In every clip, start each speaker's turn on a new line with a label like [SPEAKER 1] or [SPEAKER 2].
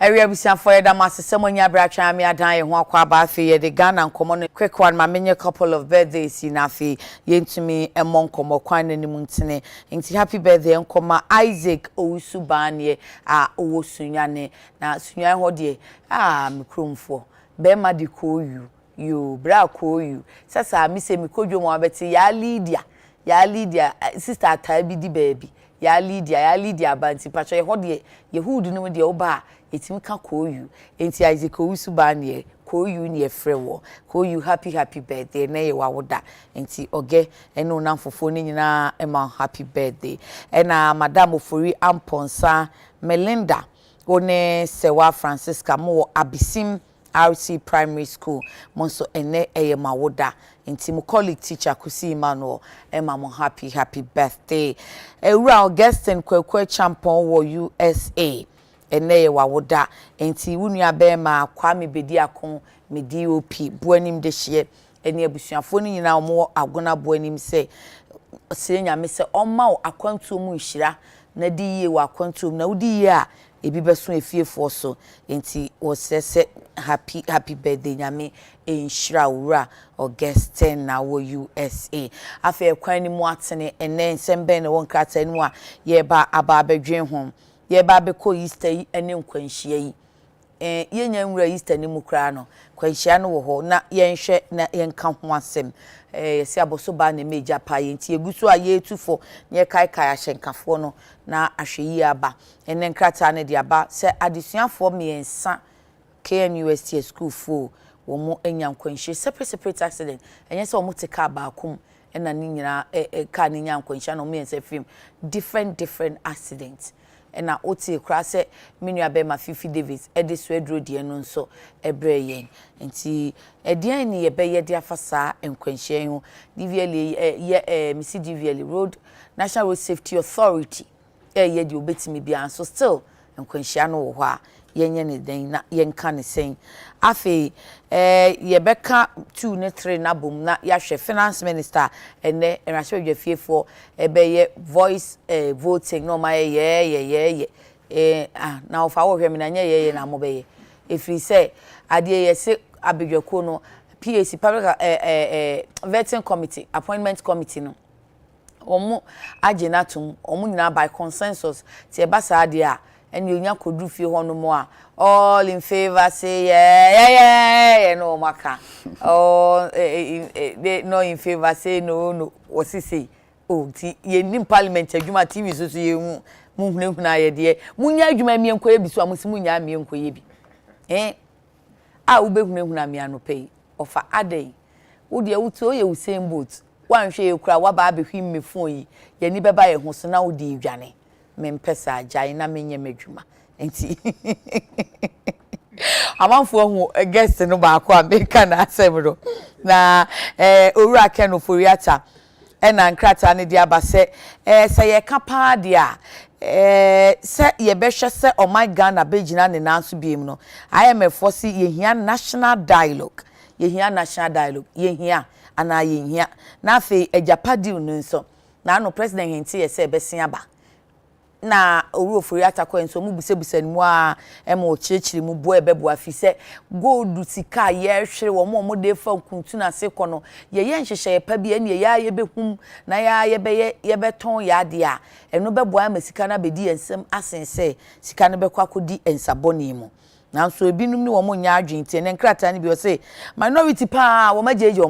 [SPEAKER 1] Area busia for ya da masesem onya bracha me adan ye ho akwa ba afi ye de Ghana nkomo no quick one ma menye couple of birthdays na afi yentumi emon nkomo kwan nanim ntene nti happy birthday nkoma Isaac Owusubanye a owosunyane na sunyan ho de mikromfo be ma de ko you bra ko you sasa mi se mi kodwo mo abeti ya Lydia sister atabi di baby ya Lydia banti pacho ye ho de ye hood no de oba etimi ka ko you enti Isaac Owusubanye ko you ne efrewo ko you happy birthday na ye wawoda enti oge eno na fofo ni nyina ema happy birthday ena madam ofori amponsa Melinda one Sewa Francisca mo Abisim RC Primary School monso ene eye mawoda enti mo colleague teacher Kusi Emmanuel ema mo happy birthday ewura Augustine kwekwe champion wo USA ene ye wawoda enti wunu abema Kwame Bediakon me DOP buanim de hye ene abusuafo ni nyina mo agona buanim se nyame se oma akwantu mu nhira na di ye wa akwantu na udi ye a ebi beso efiefo so enti wo sese happy birthday nyame enhira wura Augustine na wo USA afa kwan ni mu atene ene nsembe ne won krata ni mu a ye ba aba abedwen ho ye ba be ko Easter ene nkwanhia yi yenya nwura Easter ni mu kra no kwanhia no wo ho na yenhwe na yenka ho asem yesi aboso ba na meja pa yenti egusu a ye etufo ye kai ahyenkafo no na ahweyi aba ene nkrata ne de aba se adesuafo miensa KNUST school fo wo mo enya nkwanhie separate accident enye se wo mo te ka ba akum ena ni nyina ka ni nya nkwanhie no miensa film different accidents ena oti kra se menu abema Fifi Davis ediso edro de no nso ebreye nti edian ni ye beye de afasa enkwanhie ho DVL Missy DVL Road National Road Safety Authority ye de obetimi bia so still enkwanhie no wo ho a yenye ne den na yenka ne sen afi ye beka 2 ne 3 na bom na ya hwe finance minister ene enrahwe dwafiefo ebeye voice voting no ma ye na ofa wo hwe me na nye ye na mobeye efri se ade ye se abedwako no PAC public vetting committee appointment committee no omo agenatum omo nyina by consensus ti e ba sa ade a eni onya kodu fie ho no mo a all in favor say yeah no maka no in favor say no wasi say ti ye nim parliament adwuma TV so ye hu mu hunahuna ye de munya adwuma mi enkoye bi so amusi munya mi enkoye bi a ube hunahuna mi anope ofa adey wo de wuti o ye Usain Bolt wanhwe ye kura wa ba abehwi me phone yi ye ni beba ye ho so na wo de dwane mempesa agyan na menye madwuma enti amanfo hu guest no ba akwa America na asemro na owura Ken Oforiata ena nkrata ne dia ba se se ye kapa dia se ye behwe se o my Ghana begina ne nanso biem no IMF si ye hia national dialogue ye hia ana ye hia na afi ejapadi no nso na no president hinti ye se besia ba na oru Oforiata ko enso mu busebuse mu a ema ochirechiri mu bo ebebo afi se gold sika ye hwere wo mo de fa kuntu na se kono ye nhyehyeye pa bi ene ye behum na ye beton ya de a eno bebo ama sika na bedi ensem asense sika na bekwa kodi ensaboni mu na so ebinum ni wo mo nya adwente ne nkrata ne bi o se minority pa wo majeje wo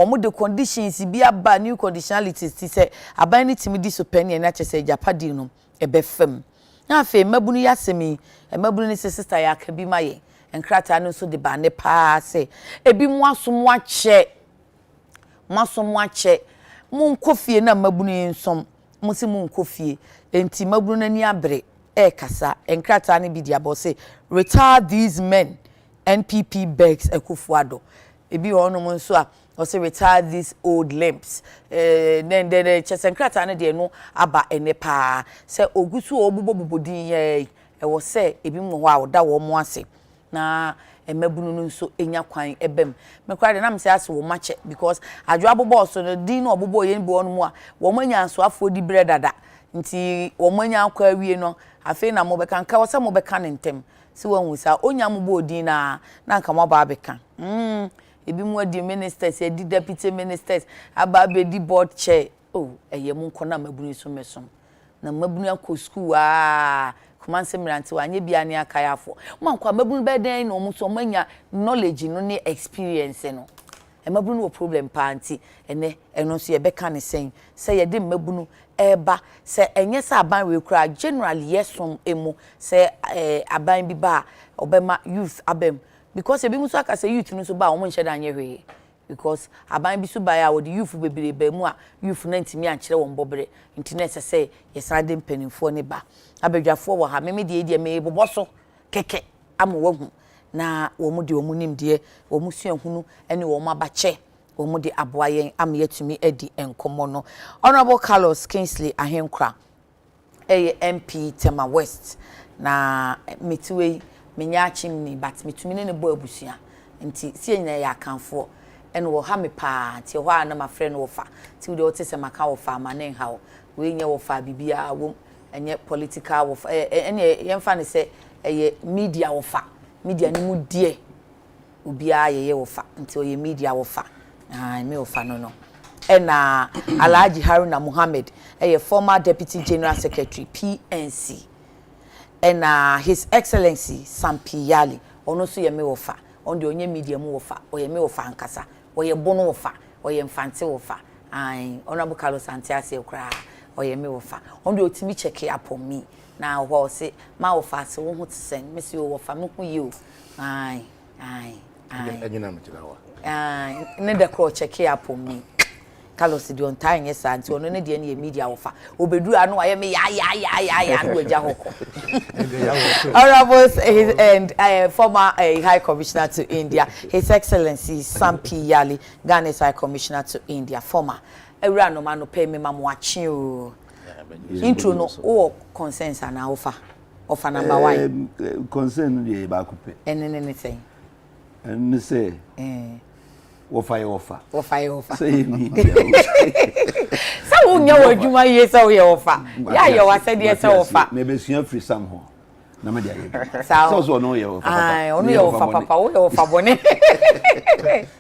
[SPEAKER 1] mo the conditions bi aba new conditionalities ti se aban ni timi di so penny na chese japadi no ebefem na afi mabunu yasemi mabunu ni sister ya ka bi maye enkrata no so de ba ne pa se ebi mu asom ache mu nkofie na mabunu nsom mu se mu nkofie enti mabunu na ni abre kasa enkrata ne bi dia bo se retire these men NPP begs Ekufuado ebi ono mo nso a or say retire these old lamps then chesenkrata na de no aba enepa say ogusu obubobobodin ye was say ebi mo ho a oda wo mo ase na emabunu no nso enya kwan ebem me kwa de na me say ase wo mache because adwo abobo so no din no obobo ye bi onu mo a wo manya so afo di bre dada nti wo manya akwa awie no afi na mo beka nka wo se mo beka ne ntem si wanhu sa onya mo bo odin na nka mo ba beka ebi mu adi ministers edi deputy ministers aba be di board chair oh eye mu nko na mabunu so mesom na mabunu akọ school kuma nsemranti wanye bia ne akayafo mo anko mabunu be den na omu so manya knowledge no ne experience no mabunu wo problem pa anti eno so ye beka ne sen se ye de mabunu eba se enye se aban we kura generally yesom emu se aban bi ba obema youth abem because ebi muso aka say youth no so ba omo nche da anye hwe because aban bi so ba ya wo the youth bebere ba mu a youth na ntimi ankere won bobre internet say yesade mpanimfo ne ba abadwafo wo ha me de me boboso keke amo wahu na wo mu de wo mu nimde wo mu suahunu ene wo mu abache wo mu de aboayen am yetumi edi enkomo no Honorable Carlos Kingsley Ahenkra MP Tema West na metiwe menya chimni but metumi ne bo abusua nti sie nyina ya kanfo ene wo ha me pa ti ho na ma frɛ no wo fa ti wo de wote se maka wo fa ma ne ha we nye wo fa bibia wo enye political wo fa ene yemfa ne se eye media wo fa media ni mu die obia ye wo fa nti oye media wo fa me wo fa no ena Alhaji Haruna Muhammad former deputy general secretary PNC and His Excellency Sampiyali ono so ye me wofa on de onye media mu wofa o ye me wofa ankasa o ye bono wofa o ye mfante wofa Honorable Carlos Santiase kra o ye me wofa on de otimi check upon me na ho se ma wofa se wo hu tsen me se wofa me hu yi o
[SPEAKER 2] Enyina mtira wa
[SPEAKER 1] ne de ko check upon me Carlos di on time yes anti ono ne de ne media wofa obedu anu aye me ya no agya hoko Honorable and former High Commissioner to India His Excellency Sampi Yali Ghana's High Commissioner to India former ewura no ma no pay me mamu achi o intro no o consensus na offer number 1
[SPEAKER 3] concern dey ba kupe
[SPEAKER 1] anything
[SPEAKER 3] and say Wofa.
[SPEAKER 1] Say media. So unya wadwuma ye say we wofa. Ya ye wasade ye say wofa.
[SPEAKER 3] Me be sua free somehow. Na me dia ye.
[SPEAKER 1] So
[SPEAKER 3] no ye wofa.
[SPEAKER 1] Ono ye wofa papa, wo ye wofa bone.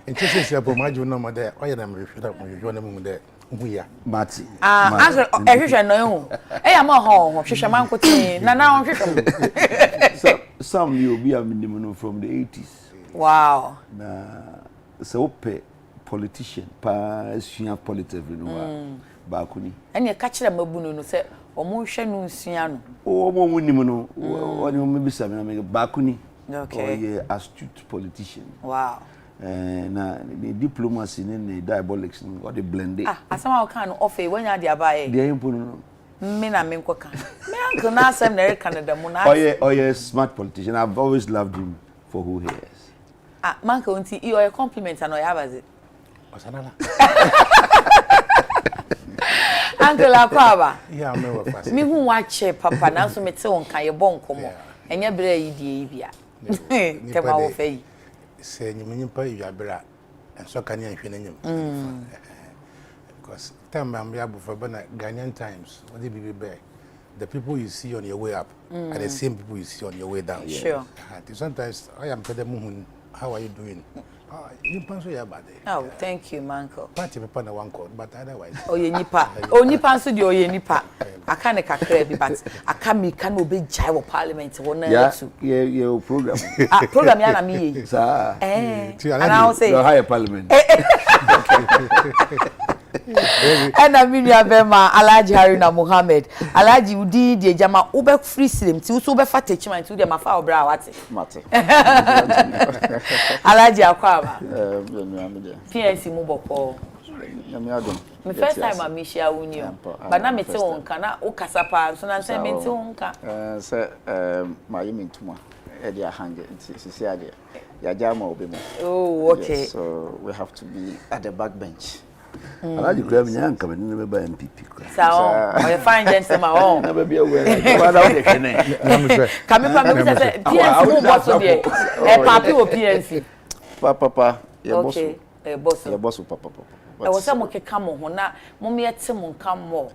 [SPEAKER 2] Ntese sia bo majo no mo de oye na me hweda mo hwehwe na mu de huya.
[SPEAKER 3] Mati.
[SPEAKER 1] Answer ehwehwe no hu. Ya ma ho hwehwe man kotin. Na hwehwe.
[SPEAKER 3] Some you be a minimum from the 80s.
[SPEAKER 1] Wow.
[SPEAKER 3] So politician pa sua politics no ba kuni
[SPEAKER 1] ene ka kire mabunu no se omo hwe no nsua no
[SPEAKER 3] omo munim no oni omo bisa me ba kuni
[SPEAKER 1] okay
[SPEAKER 3] astute politician
[SPEAKER 1] wow
[SPEAKER 3] na the diplomacy ne diabolics no the blend
[SPEAKER 1] asama o kan no ofe wanya dia ba e
[SPEAKER 3] dia impo no
[SPEAKER 1] me na me nkoka me uncle na asem na Canada mu na
[SPEAKER 3] oye smart politician. I've always loved him for who he is.
[SPEAKER 1] Manka unti iyo ye compliment ano ya bazi
[SPEAKER 2] osanala
[SPEAKER 1] Uncle Akwaba
[SPEAKER 2] ya me wa fast
[SPEAKER 1] mi hu wache papa na so mete won kan ye bon komo enya bere yi die bia tema wo fei
[SPEAKER 2] se nyimpa yi bra enso kan ya hwe na nyim because time am ya bu for bana Ghanaian times what the be the people you see on your way up are the same people you see on your way down.
[SPEAKER 1] Sure.
[SPEAKER 2] Sometimes I am telling how are you doing? You panso ya bad.
[SPEAKER 1] Oh, thank you, Manko.
[SPEAKER 2] Party me na one call, but otherwise.
[SPEAKER 1] Oh, ye nipa. Oh, nipa so di oh ye nipa. Aka ne kakra bi but aka mi kan obe jai wo parliament wo na tu.
[SPEAKER 3] Yeah, program.
[SPEAKER 1] Program ya na mi ye.
[SPEAKER 3] Sir.
[SPEAKER 1] And I say
[SPEAKER 3] the higher parliament.
[SPEAKER 1] And Aminia Bema Alhaji Haruna Muhammad Alhaji udi die jama ube free slim ti so be fa techman ti dem afa obra wate
[SPEAKER 4] mate
[SPEAKER 1] Alhaji Akwaba PNC mu boko
[SPEAKER 4] nyame adom
[SPEAKER 1] me first time am share wuni but na me te won ka na o kasapa so na say me te won ka
[SPEAKER 4] say my mentuma e dia hange sisi ade ya jama obi mu.
[SPEAKER 1] Oh, okay.
[SPEAKER 4] Yes, so we have to be at the back bench.
[SPEAKER 3] Alaji grab nyan come in be MPP.
[SPEAKER 1] So, you find gentleman on.
[SPEAKER 3] Na be aware. Wada o de kene.
[SPEAKER 1] Come from me say PNC mo boss dey. Papi o PNC.
[SPEAKER 4] Papa, your boss.
[SPEAKER 1] Okay, boss.
[SPEAKER 4] Your boss papa.
[SPEAKER 1] I was say mo keka mo ho na mo me yete mo nka mo.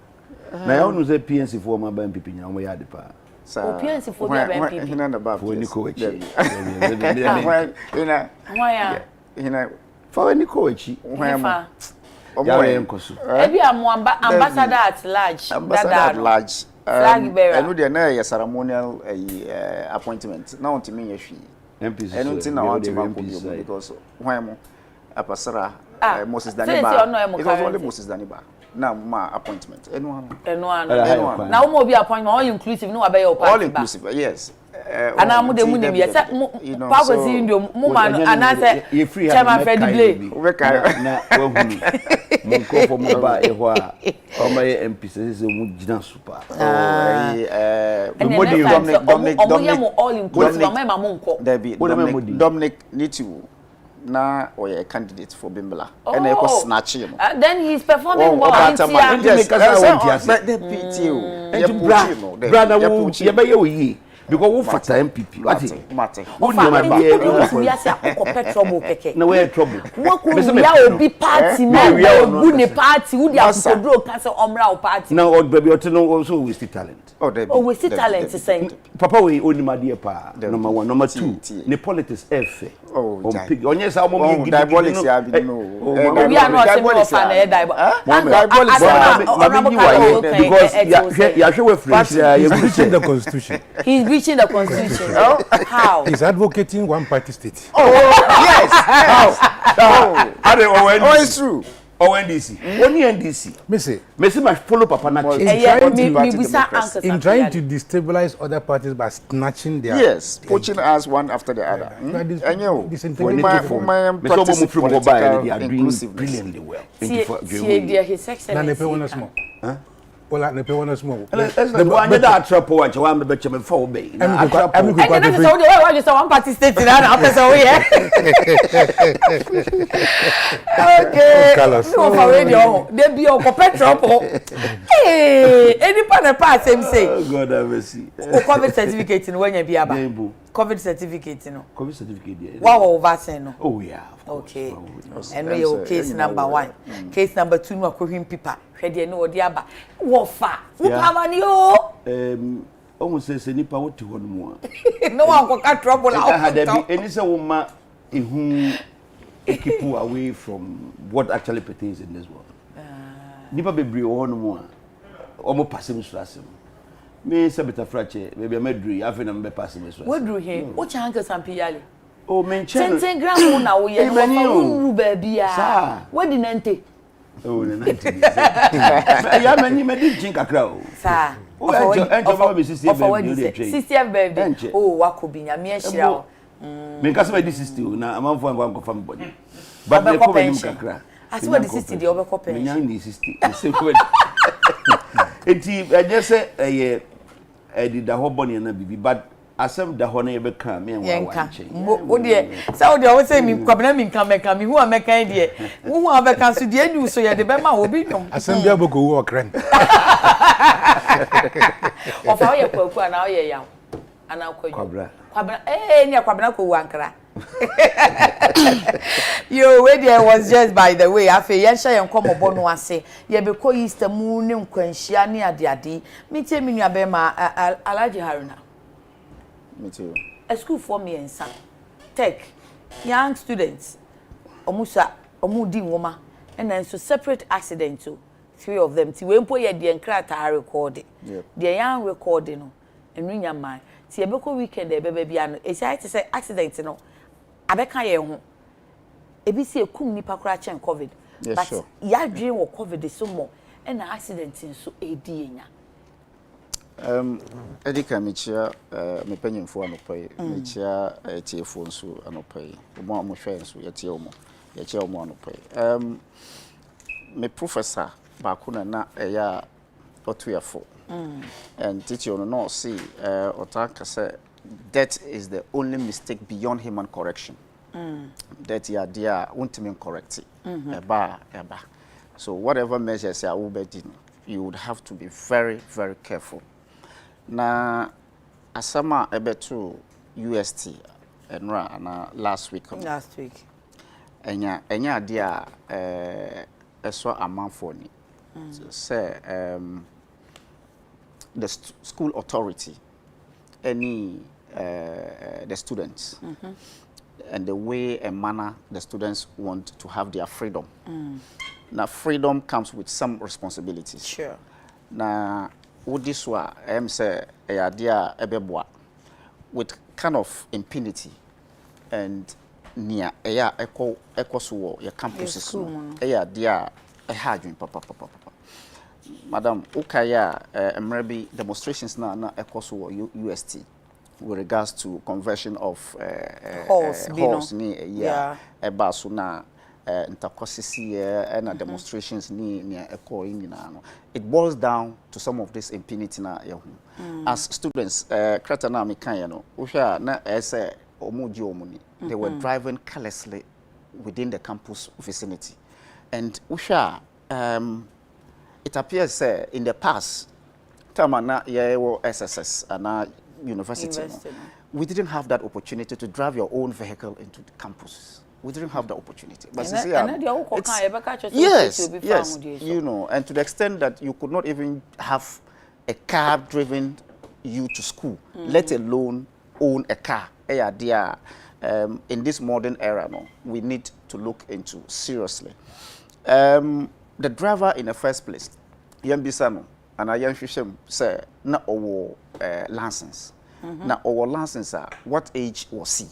[SPEAKER 3] Na ya onu say PNC for ma ba MPP nya mo ya de pa.
[SPEAKER 1] O PNC for ba MPP.
[SPEAKER 4] Hina na ba.
[SPEAKER 3] For ni ko echi.
[SPEAKER 4] Hina.
[SPEAKER 1] Why?
[SPEAKER 4] Hina.
[SPEAKER 3] For ni ko echi.
[SPEAKER 1] Why?
[SPEAKER 3] Ya re nkoso.
[SPEAKER 1] Ebi ambassador at large.
[SPEAKER 4] Ambassador at large.
[SPEAKER 1] Flag bearer.
[SPEAKER 4] Enu de na ye ceremonial appointment. Na onti me ye hwi.
[SPEAKER 3] MPC.
[SPEAKER 4] Enu ti na want to go because why mo apasara Moses Daniba. It was only Moses Daniba. Now ma appointment. Enu ano.
[SPEAKER 1] Na wo be appointment all inclusive no abey your party.
[SPEAKER 4] All inclusive. Yes.
[SPEAKER 1] Ana mu de mu ni ye say pa go see ndo mu man ana say chairman Freddy Blay.
[SPEAKER 4] We kai
[SPEAKER 3] na wa hunu. Mo ko fo mo ba e ho a o ma ye MPC se mu gina super.
[SPEAKER 1] Dominic all inclusive ma mo nko.
[SPEAKER 4] Dominic Nitu na or a candidate for Bimbala and I was snatching him.
[SPEAKER 1] Then he's performing well.
[SPEAKER 3] Brother, you be you because we fata MPP.
[SPEAKER 4] Mate.
[SPEAKER 1] We are say trouble keke.
[SPEAKER 3] No we trouble.
[SPEAKER 1] We are obi party man. We are good party. Who dey apodro can say omra party.
[SPEAKER 3] Now old baby otono also waste talent.
[SPEAKER 1] Oh, we see talent saying.
[SPEAKER 3] Papa we only my dear pa. Number 1, number 2. The politics F.
[SPEAKER 4] Oh,
[SPEAKER 3] onye sa mo
[SPEAKER 4] give diabolics ya bi no.
[SPEAKER 1] We are not saying of an diabolics.
[SPEAKER 3] Because ya hwe we French
[SPEAKER 2] he's breaching the constitution.
[SPEAKER 1] He's breaching the constitution. How?
[SPEAKER 2] He's advocating one party state.
[SPEAKER 4] Oh, yes. How?
[SPEAKER 3] Oh,
[SPEAKER 4] it's true.
[SPEAKER 3] NDC. Only NDC. Messi must follow Papa Nachi.
[SPEAKER 2] In trying to destabilize other parties by snatching their...
[SPEAKER 4] Yes, poaching us one after the other. And you, my
[SPEAKER 3] brilliantly well.
[SPEAKER 1] His Excellency.
[SPEAKER 2] Well, I never want to smoke.
[SPEAKER 3] Let's go. That trouble. Watch one be better before be.
[SPEAKER 1] I'm one party state in after so here. Okay. No for radio. They be on petrol. Hey, any partner pass same say.
[SPEAKER 3] Oh God, have mercy.
[SPEAKER 1] COVID certificate in when you be aba. COVID certificate no.
[SPEAKER 3] COVID certificate there.
[SPEAKER 1] Wow, vaccine no.
[SPEAKER 3] Oh yeah.
[SPEAKER 1] Okay. And we case number 1. Case number 2 no akohwim pipa. Hwede no odi aba. Wo fa. Wo pa ni o.
[SPEAKER 3] Almost say nipa wo ti ho no mo.
[SPEAKER 1] No one go ka trouble out.
[SPEAKER 3] Had there be any say woman who keep away from what actually pertains in this world. Nipa bebre wo no mo a. Omo passe me surasem. Me say better fracture maybe medru afi na me passe me surasem.
[SPEAKER 1] What do he? What chanka sampiyale?
[SPEAKER 3] Oh, men
[SPEAKER 1] 10 gram na wo ye no ba bia. What di nante?
[SPEAKER 3] Oh, the 90. Ya many me drink kakra o.
[SPEAKER 1] Sir.
[SPEAKER 3] Enjo me
[SPEAKER 1] 60th birthday. Oh, wakobi nya me ehira o.
[SPEAKER 3] Me kase me 60 na amanfo am confirm body. But me ko me kakra.
[SPEAKER 1] As what the 60 dey obekọ pension.
[SPEAKER 3] Me nya ni 60. Say ko. Enti eje se edida ho boni na bibi but asem da ho na ye be kan me en wa wanche.
[SPEAKER 1] Wo de say wo de wo say mi kwabena mi kan meka mi hu ameka de. Wo hu abeka so de anu so ye de be ma obi dwom.
[SPEAKER 2] Asem bia boko wo okran.
[SPEAKER 1] Ofa wo ye kwaku ana wo ye yaw. Ana kwaju. Kwabena ni kwabena ko wo ankara. Yo, where there was just by the way, afi yensha yenkomo no ase. Ye be ko Easter mu ne nkwanhia ne ade. Me tie me nua be ma Alhaji Haruna.
[SPEAKER 4] Me too.
[SPEAKER 1] A school for me and son. Tech, young students, omusa, omudi nwoma, and then so separate accident too. 3 of them. Ti we mpo ye de nkrata record. The young recording no. Enrinya man. Ti e be ko weekend e be bia no. E say accident no. Abeka ye ho. Ebi si ekum nipa kura chen COVID.
[SPEAKER 4] Yes,
[SPEAKER 1] but
[SPEAKER 4] sure.
[SPEAKER 1] Ya dream wo COVID so mo. And na accident so edi enya.
[SPEAKER 4] Adekye mechia me panyimfo anopai mechia tiefo nso anopai mo mo hwe nso yetie omo ye omo anopai me professor ba ko na eya otuyafo and teacher no see otaka say that is the only mistake beyond human correction that ya dia won't mean correct eba so whatever measures you will be doing you would have to be very very careful. Na asama ebetu UST enra na last week. Enya ade a eso amanfo ni. Say the school authority, any the students, and the way and manner the students want to have their freedom. Now, freedom comes with some responsibilities.
[SPEAKER 1] Sure.
[SPEAKER 4] Now, what this one, I say, a idea with kind of impunity and near echo so your campuses. Idea a hard papa. Madam, Ukaya, maybe demonstrations now echo so UST with regards to conversion of halls near a basuna. And demonstrations near echo in it boils down to some of this impunity na as students kratana mekayano usha na ese omuji omuni they were driving carelessly within the campus vicinity and usha it appears in the past tamana yewo SSS and university we didn't have that opportunity to drive your own vehicle into the campus. We didn't have the opportunity. But yes, you know, and to the extent that you could not even have a car driven you to school, let alone own a car. In this modern era, no, we need to look into seriously. The driver in the first place, Yambisano, and I am say, na our license. Now, our license, what age was he?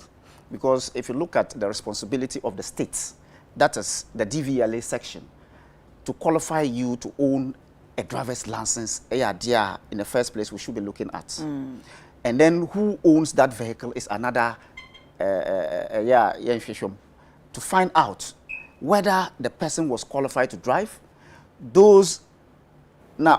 [SPEAKER 4] Because if you look at the responsibility of the states, that is the DVLA section, to qualify you to own a driver's license, in the first place we should be looking at. And then who owns that vehicle is another to find out whether the person was qualified to drive. Those na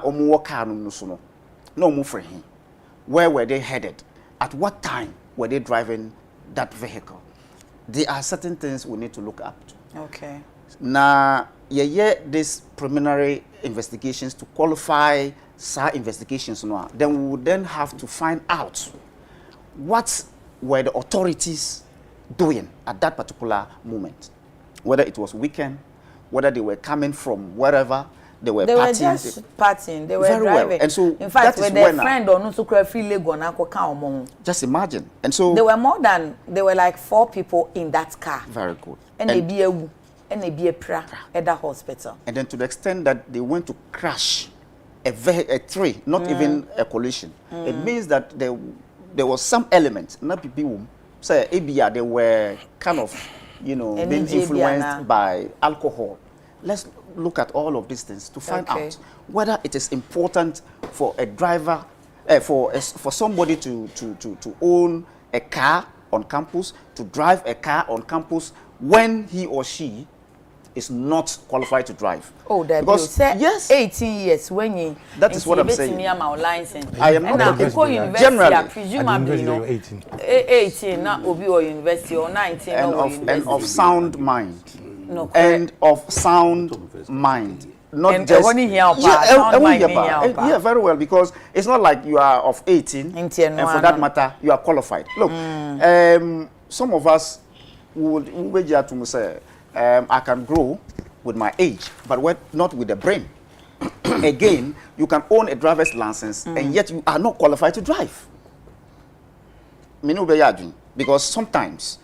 [SPEAKER 4] where were they headed? At what time were they driving that vehicle? There are certain things we need to look up to.
[SPEAKER 1] Okay.
[SPEAKER 4] Now, these preliminary investigations to qualify SAR investigations now, then we would then have to find out what were the authorities doing at that particular moment. Whether it was weekend, whether they were coming from wherever, they were
[SPEAKER 1] just partying. They were
[SPEAKER 4] very
[SPEAKER 1] driving.
[SPEAKER 4] Well. And so
[SPEAKER 1] in fact, when their friend or no so free Lego,
[SPEAKER 4] just imagine. And so
[SPEAKER 1] there were like 4 people in that car.
[SPEAKER 4] Very good.
[SPEAKER 1] And they be a pra at the hospital.
[SPEAKER 4] And then to the extent that they went to crash a tree, not even a collision. It means that there was some element, not people say ABR, they were kind of, you know, being influenced by alcohol. Let's look at all of these things to find out whether it is important for a driver, for somebody to own a car on campus, to drive a car on campus when he or she is not qualified to drive.
[SPEAKER 1] Oh, that because yes, 18 years when you
[SPEAKER 4] that is what I'm saying.
[SPEAKER 1] I am
[SPEAKER 4] not
[SPEAKER 1] generally
[SPEAKER 2] presumably no
[SPEAKER 1] 18 not obi or university or 19
[SPEAKER 4] and of sound mind. No, and of sound mind. Not
[SPEAKER 1] and
[SPEAKER 4] just
[SPEAKER 1] yeah,
[SPEAKER 4] very well, because it's not like you are of 18 and for that matter you are qualified. Look, some of us would to say I can grow with my age, but not with the brain. Again, you can own a driver's license and yet you are not qualified to drive. Because sometimes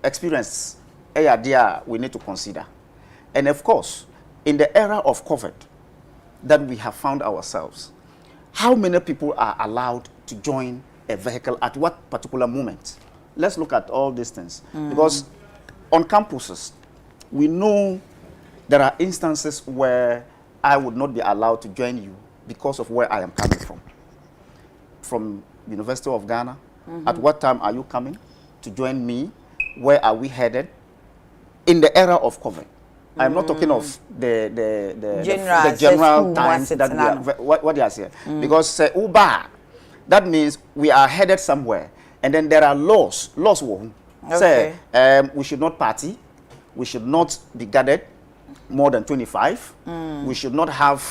[SPEAKER 4] experience we need to consider. And of course, in the era of COVID that we have found ourselves, how many people are allowed to join a vehicle at what particular moment? Let's look at all these things. Because on campuses, we know there are instances where I would not be allowed to join you because of where I am coming from. From University of Ghana, at what time are you coming to join me? Where are we headed? In the era of COVID, I'm not talking of the general times that we are, what they are saying. Because Uber, that means we are headed somewhere, and then there are laws. Say we should not party, we should not be gathered more than 25, we should not have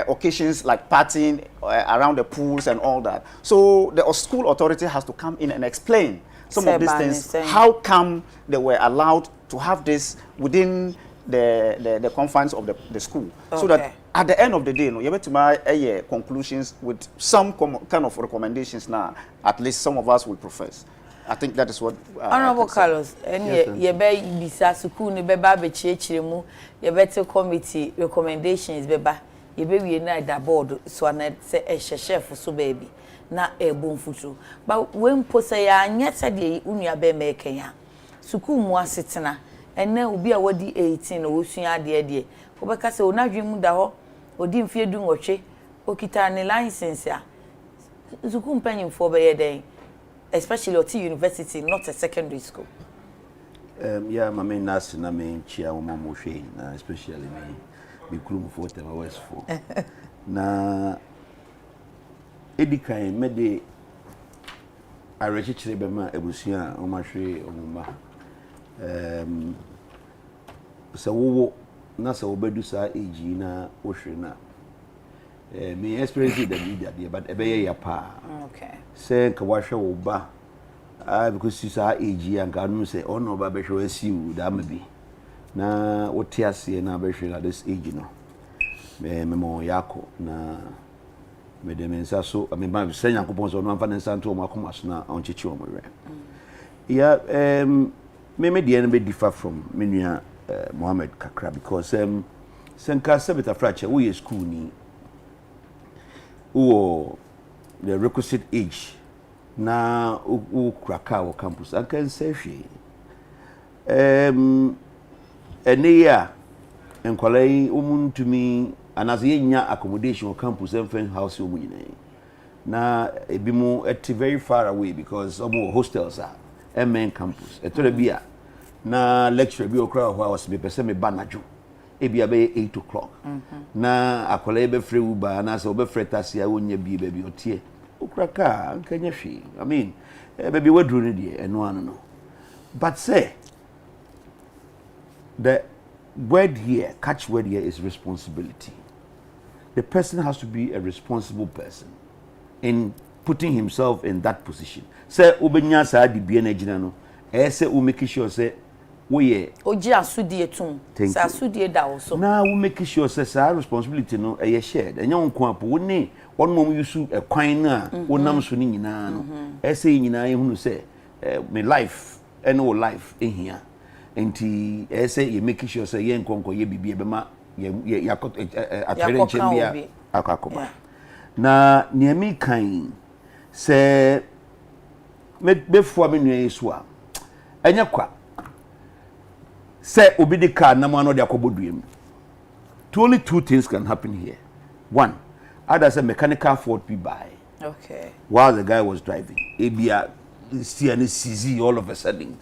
[SPEAKER 4] occasions like partying around the pools and all that. So the school authority has to come in and explain some of these things. How come they were allowed to have this within the confines of the school, so that at the end of the day, no, you better my conclusions with some kind of recommendations now. At least some of us will profess. I think that is what.
[SPEAKER 1] Honorable Carlos, and ye be bisa school ni beba be chire mu, ye better committee recommendations beba. Ye be we na da board so na say chef so baby na bonfutu. But when posa ya nyata de unua be make ya. School mu asetena. Ene obi a wadi 18 o sua de obeka se onadwe mu da ho odi mfie du nwotwe okita ne license a zuku mpanyimfo be yeden especially at university not a secondary school.
[SPEAKER 3] Yeah, my main nurse na me chia wo mo hwe na especially me krum for them west for na edikan me de arechire be ma ebusua o ma hwe o ma so wo na so obedu sa age na wo hwe na me experience the media there but ebe ya pa
[SPEAKER 1] okay
[SPEAKER 3] say ka wa hwe wo ba because you sa age and can say oh no ba be hwe asiu da ma bi na wo ti ase na be hwe na this age no me mo yako na me de mensa so me ba se nyankopon so no amfa nsa nto mo akoma so na on chichi o mo we yeah me de be differ from menua Mohammed Kakra because senka sebita frache we school ni the requisite age na u kraka wo campus I can say hwe enia enkwalai umuntumi anaze nya accommodation campus and house omu nyina na ebimu at very far away because omo hostels are main campus etore bia na lecture bi okra ho was me pese me banajo e bia be 8 o'clock na akola be free uba na so be free taxi a wonya bi ba bi otie okra ka nkanya hwe I mean baby wadru ne de eno anu no but say the word here catch word here is responsibility. The person has to be a responsible person in putting himself in that position. Say obenya sa di bia na gina no say we make sure say we
[SPEAKER 1] oji asudie tum sa asudie da wo so
[SPEAKER 3] na we make sure say sa responsibility no shared enya wonko apo woni won mom yusu ekwan na wonam so ni nyina no say nyina ehunu say me life and all life in here enti say you make sure say ye nkonko ye bibie be ma ye atwere nchembia akakoma na niami kan say me before me nua yesu a enya kwa say obi de car na mo no de akoboduem. Only two things can happen here. One, either say mechanical fault be by.
[SPEAKER 1] Okay.
[SPEAKER 3] While the guy was driving, ebia see any CZ all of a sudden.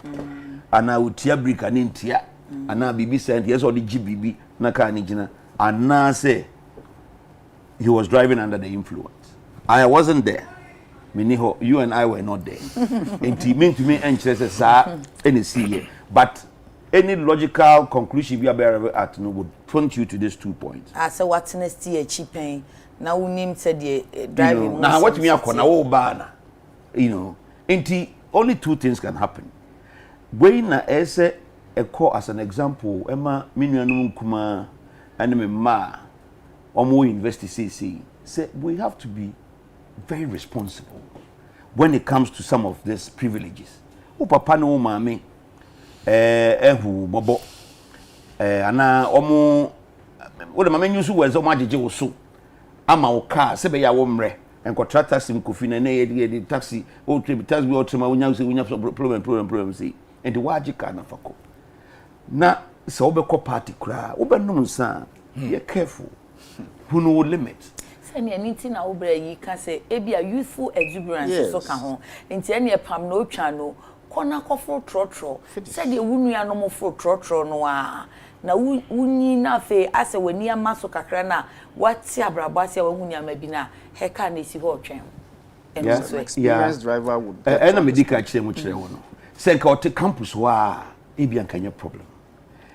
[SPEAKER 3] And I would tear brick and in tear. And now BB sent yes or the GBB na car engine. And now say he was driving under the influence. I wasn't there. Miniho, you and I were not there. And it meant to me anxious sir any see but any logical conclusion we are at no would point you to these 2 points.
[SPEAKER 1] I say what's next year cheaping. Now we name said the driving.
[SPEAKER 3] Now what me akona wo bana. You know, only two things can happen. When na ese eko as an example, Emma minuanum kuma and me ma omo university say we have to be very responsible when it comes to some of these privileges. O papa no mama ehu bobo ana omo wo de mama nyusu wenzo mo agege wo so ama wo car se be ya wo mre enko taxi mkofi na ye taxi o trip taxi o trip ma wonya problem see and the waji car na fako na se wo be ko party kra wo be num nsa ye careful who no limit
[SPEAKER 1] sani anything na obra yi ka say e bia youthful exuberance so ka ho enti ene pam na otwa no kona kofo trotro said the wunua no mo fo trotro no a na wunyi na fe ase wani amaso kakra na wati abrabo ase wahunya ma bi na heka na esi ho otwen
[SPEAKER 4] experienced driver would
[SPEAKER 3] na medical kire mo kire wo no say ka ot campus wa e bia nkanya problem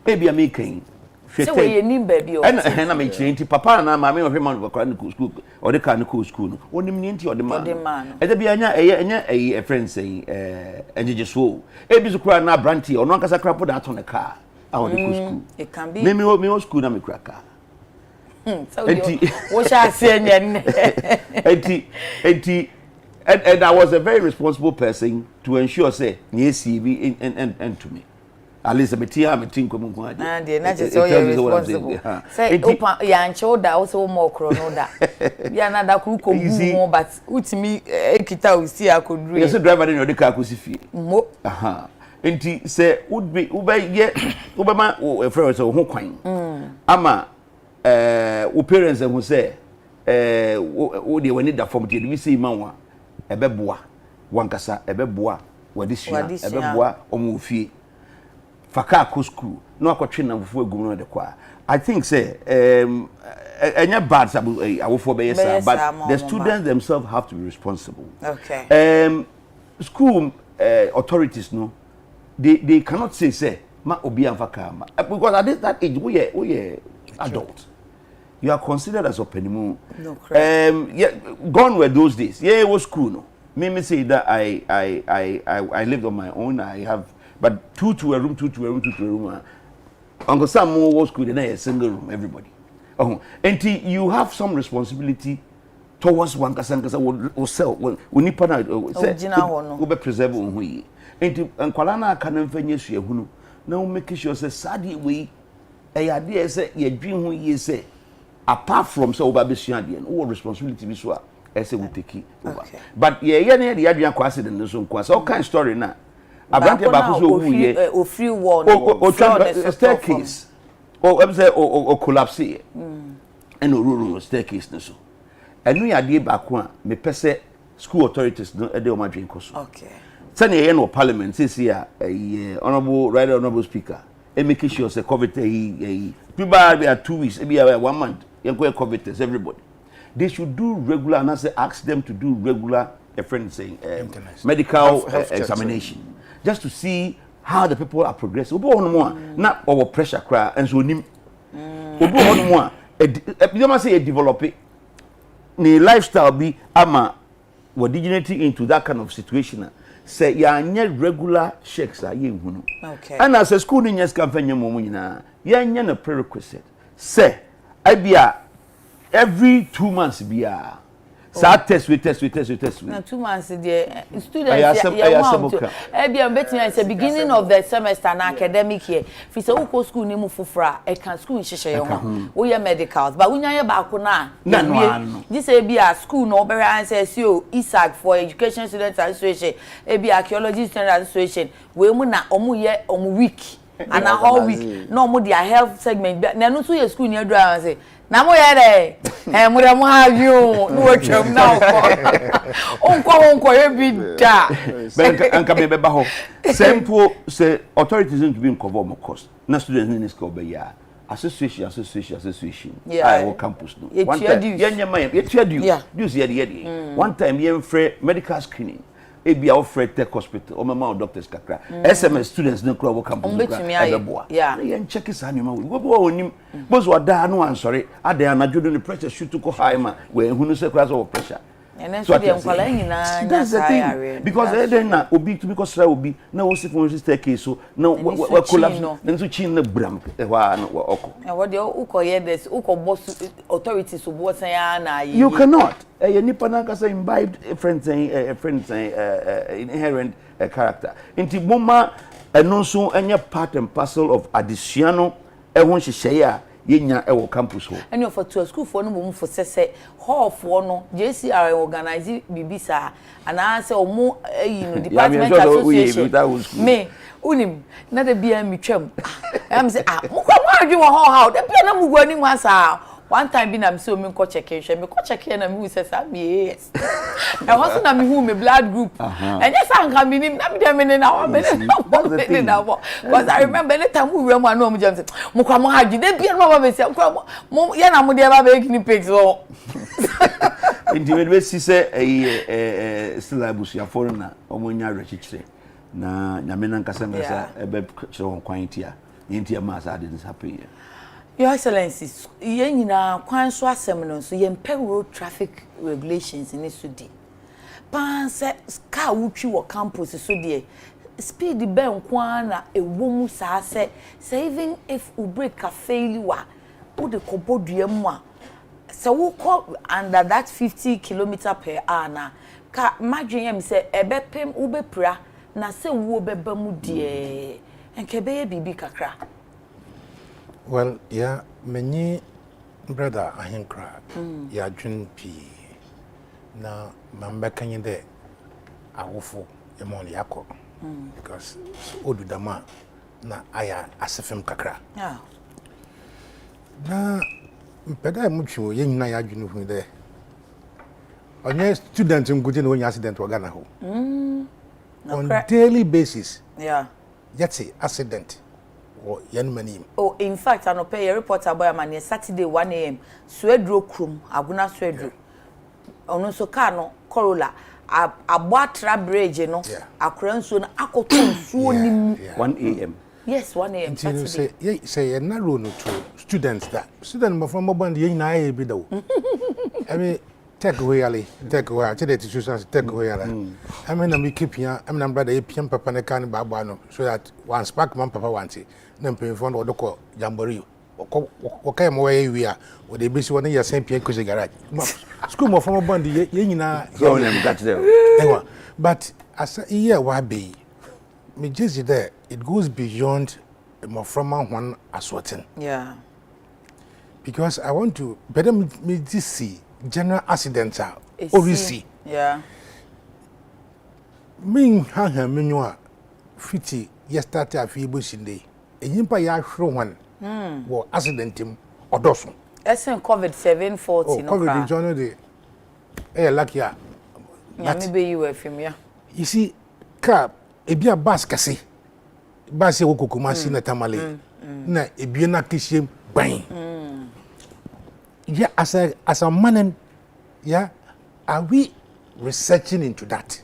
[SPEAKER 3] e bia me kan
[SPEAKER 1] se we nim baby o
[SPEAKER 3] na me kire nti papa na ma me o hwema no kwa no school o de ka no school no onim ni nti o de ma e de bia nya a friend say enjeje so e bi zukura na branti ono ankasa krapo da ato ne car a o de school
[SPEAKER 1] it can be
[SPEAKER 3] me school na me kraka
[SPEAKER 1] So what shall I say?
[SPEAKER 3] And I was a very responsible person to ensure, say, yes, and to me. At least I'm think
[SPEAKER 1] and the not just so responsible. Say, open, yeah, and show that also more chrono. Yeah, another cook more, but with me, Ekita, we see I could read.
[SPEAKER 3] Yes, a driver in the car could see.
[SPEAKER 1] Aha.
[SPEAKER 3] And say, would be yet, Obama, or a friend of Hoquine. Ama, parents and who say, would you need that from the we Mawa, a beboa, one cassa, a beboa, what this year, a beboa, or mufi. Faka ko school no akotwe na mfo egum no de kwa I think say enya bad sabu awofo be yes but the students themselves have to be responsible.
[SPEAKER 1] Okay.
[SPEAKER 3] School authorities no they cannot say ma obi amfaka ma because at that age we adult you are considered as openimu.
[SPEAKER 1] No correct.
[SPEAKER 3] Yeah, gone were those days. Yeah, it was school no me say that I lived on my own. I have but two to a room. Uncle Sam was school in a single room, everybody. Oh, and you have some responsibility towards one Kasankasa or sell when Nipana will be preserved on we. And Kualana can finish your hunu. Now make sure say sadly we a idea say your dream who ye say apart from so Babisian and all responsibility be so as we take it over. But yeah, the Adrian Quasid and so on. So kind story now. Abante ba so wu ye
[SPEAKER 1] o free wall o
[SPEAKER 3] staircase o say o collapse and o staircase no so enu ya de ba ko a me pese school authorities no e de o ma dwen koso.
[SPEAKER 1] Okay.
[SPEAKER 3] Sane ye no parliament say here honorable speaker e make sure say covid people be 2 weeks e be 1 month you go covid test everybody they should do regular and I say ask them to do regular a friend saying medical examination just to see how the people are progressing. Obo on more na our pressure cry and so nim. Obo on more you must say develop it. Ni lifestyle be ama we degenerating into that kind of situation. Say ya anya regular checks are ye hunu.
[SPEAKER 1] Okay.
[SPEAKER 3] And as a school ni nyes kan fanya mo nyina ya anya na prerequisite. Say I be every 2 months be sa test we.
[SPEAKER 1] Na 2 months there students at the beginning of the semester na academic year fi say wo school ni mu fofora e kan school nhihye ye ho wo ye medicals but wunya ye ba ko na this e be a school no be answer see o ISAC for Education Students Association e be Archaeology Students Association we mu na omu ye omu week and a whole week no omu their health segment na no so ye school ni adura say na mo ye dey mo dem have you no watcham now onko ye bi da
[SPEAKER 3] anka me beba ho simple say authorities need to be in cover more cost na students need to be ya association I will campus no one time yenya my dues ye one time ye free medical screening e bia offer tech hospital o mama doctors kakra SMS students no kro campus no
[SPEAKER 1] yeah
[SPEAKER 3] yen check is anima we go onim bozo oda no ansori ade anajodo no pressure shoot ko high ma we hunu se class of pressure
[SPEAKER 1] and so dem kwala nyina
[SPEAKER 3] that's the thing because then na obi to because try obi na wo sifon staircase so na we collapse nso chin na bram wa no oko
[SPEAKER 1] and what the ukoye this ukoboss authorities so bo san ya na
[SPEAKER 3] you cannot nipa na kasa imbibed a friend inherent character inti moma eno so enya part and parcel of additional ehun hyehyeye a yenya ewo campus ho
[SPEAKER 1] any of to school for no mo for sese hall for no JCR organize bibisa and I say omo no department association me unim na de bia mi twam am say mo kwa mo adwe wo hall de bia na mo gwani mu asa one time be na so me ko check na me say say yes and also na me who me blood group and yes an kan me nim na me dem na because I remember any time we were man no mo jam say mo kwa mo haji de bia no be say mo ya na mo de ba be kini pigs so
[SPEAKER 3] indeed we see say still abusia for na omonya rechichire na nyame na nkasa ngasa ebe chiro won kwan tia yintia ma sa de happen.
[SPEAKER 1] Your Excellency, you know, kwan so asem no so yem road traffic regulations in Sudi. Pan se car wutwi wo campus so de speed be nkwan na ewomu sa se even if u break a fail wa wo de kobodua mu a So we call under that 50 km per hour na ka imagine him say ebepem ubepra na se wo beba mu die enke be bibi kakra.
[SPEAKER 2] Well, yeah, many brother ahinkra ya dwen pi na mambeka nyinde awofo emon yakọ because odu dama na aya asefem kakra.
[SPEAKER 1] Yeah.
[SPEAKER 2] Na mpeda mutwe ye nyina ya dwene hu de onye student ngudi na onye accident wa Ghana ho on daily basis.
[SPEAKER 1] Yeah.
[SPEAKER 2] Yeti accident or yen many.
[SPEAKER 1] Oh, in fact, I no pay a reporter boy man Saturday 1 a.m. Swedro krum aguna swedro ono so car no Corolla abwatra bridge no akran so na akoto nsuo nim
[SPEAKER 3] 1 a.m.
[SPEAKER 1] Yes, 1 a.m.
[SPEAKER 2] Saturday. Say na road no to students that student mo from bond ye na e bi do. I mean take away ali take away to the institutions take away ala. I mean na keep here I mean brother e piam papa ne kan ba no so that one spark man papa wanti na mpem fo no do jamboree okay mo we wi a we dey be si won ya sen pia ko garage school mo from bond ye nyina
[SPEAKER 3] go them that there
[SPEAKER 2] but as a year wa be me just there it goes beyond more from one assorting.
[SPEAKER 1] Yeah.
[SPEAKER 2] Because I want to better me just see general accidents are obviously.
[SPEAKER 1] Yeah.
[SPEAKER 2] Ming hanga menua fiti yesterday afibo sinde enyimpa ya hwero one wo accident him odoso
[SPEAKER 1] Esen COVID 740 no
[SPEAKER 2] COVID in John de lucky ya
[SPEAKER 1] me be you FM ya.
[SPEAKER 2] You see car ebia bus kase bus e wokokoma si na tamale na ebie na kishiem ban yeah as a man yeah are we researching into that?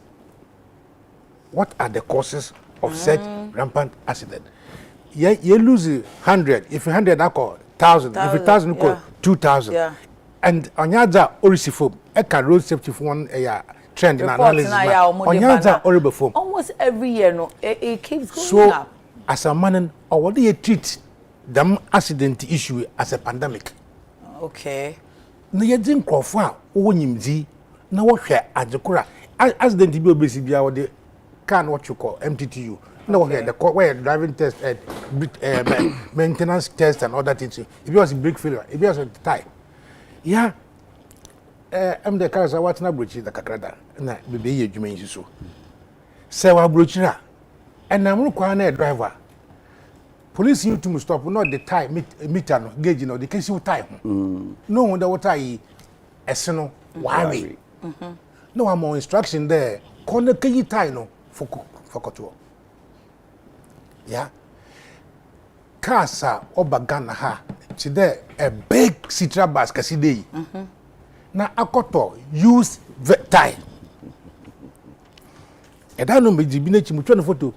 [SPEAKER 2] What are the causes of such rampant accident? Yeah, you lose 100. If 100, I call 1,000. If 1,000, call 2,000.
[SPEAKER 1] Yeah.
[SPEAKER 2] And on yaza orisiform, eka road safety for one trend and analysis. On yaza horrible form.
[SPEAKER 1] Almost every year, no, it keeps going
[SPEAKER 2] so,
[SPEAKER 1] up.
[SPEAKER 2] as a man, or what do you treat them accident issue as a pandemic?
[SPEAKER 1] Okay.
[SPEAKER 2] Na yedin krofa o nyimdi na wo hwe ajekura accident bi obesi bia wo de car what you call MTTU na wo hwe the where driving test maintenance test and other things. If it was brake failure, if it was a tie, yeah, I'm the cars I watch na brochi the kakrada na bebe ye dwuma yin so se wa brochira and na mo kwa na driver police you to stop not the tie meter no gauge no the case you tie no wonder what I eseno worry no I'm on instruction there corner key tie no for control yeah Casa Obagana ha today a big citra bus kasi dey na akoto use tie e da no meji bi na chi mutwa no photo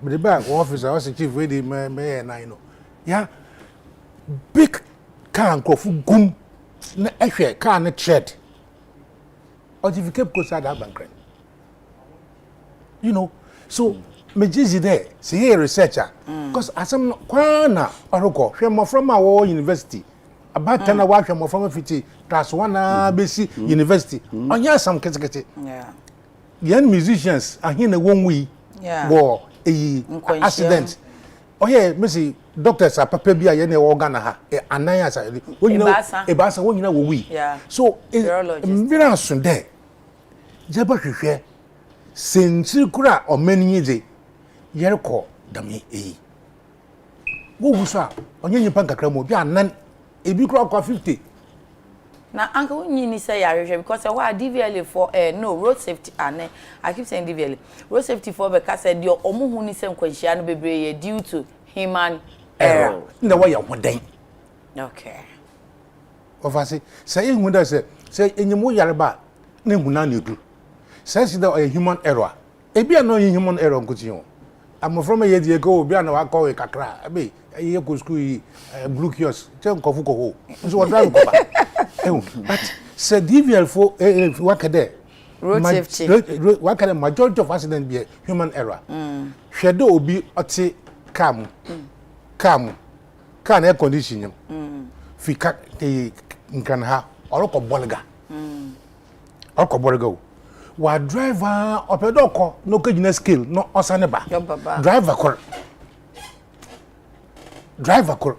[SPEAKER 2] me the back officer was chief we dey me na you know yeah big car nkrofu gum na ehwe car na tread certificate ko sada bankran you know so me jizi there say here researcher because asem kwana oroko hwe mo from our university about 10 hours hwe mo from fiti class 1 basi university onya some ketekete
[SPEAKER 1] Yeah.
[SPEAKER 2] young musicians ahina won we
[SPEAKER 1] Yeah.
[SPEAKER 2] wo accident oh yeah me doctors are papa bia ye na organ ha anan asa ebasa won nyina wo we so mira sun there jeba hwehwe sentiri kura omani je yereko dame wo wusa onye nyipa kakra mo bi anan ebi kura kwa 50
[SPEAKER 1] na anka wonyi ni say yarehwe because why DVLA for no road safety and I keep saying DVLA road safety for because said your omuhu ni say nkwanhia no bebre due to human error
[SPEAKER 2] na wa ya hodan
[SPEAKER 1] okay
[SPEAKER 2] ofasi say ehun da say enyimu yareba na ehuna na edu say that a human error ebi na human error nkuti ho am from ye die go obi na wa call kakra abi ye go school blue kiosk che nkofu ko ho so drive ko ba but say DVL for wakade
[SPEAKER 1] road safety
[SPEAKER 2] wakade majority of accident be human error hwede obi oti car na air condition fika nkan ha oroko bolga oroko bolga wa driver opedoko no kagina skill no osane ba driver kor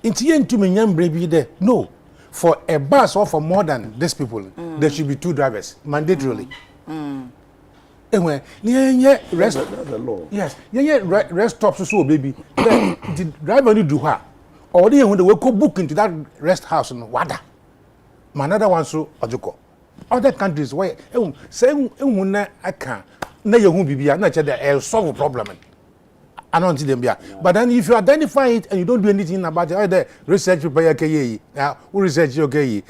[SPEAKER 2] inti yentumi nyambre bi de no for a bus or for more than these people there should be 2 drivers mandatorily anyway nye rest
[SPEAKER 3] the law.
[SPEAKER 2] Yes nye rest stops so baby the driver need do her or they when they go book into that rest house no wada another one so ojoko other countries where say na aka na yehu bibia na che dey solve problem I don't see them here. But then if you identify it and you don't do anything about it, the research paper okay, now who research okay,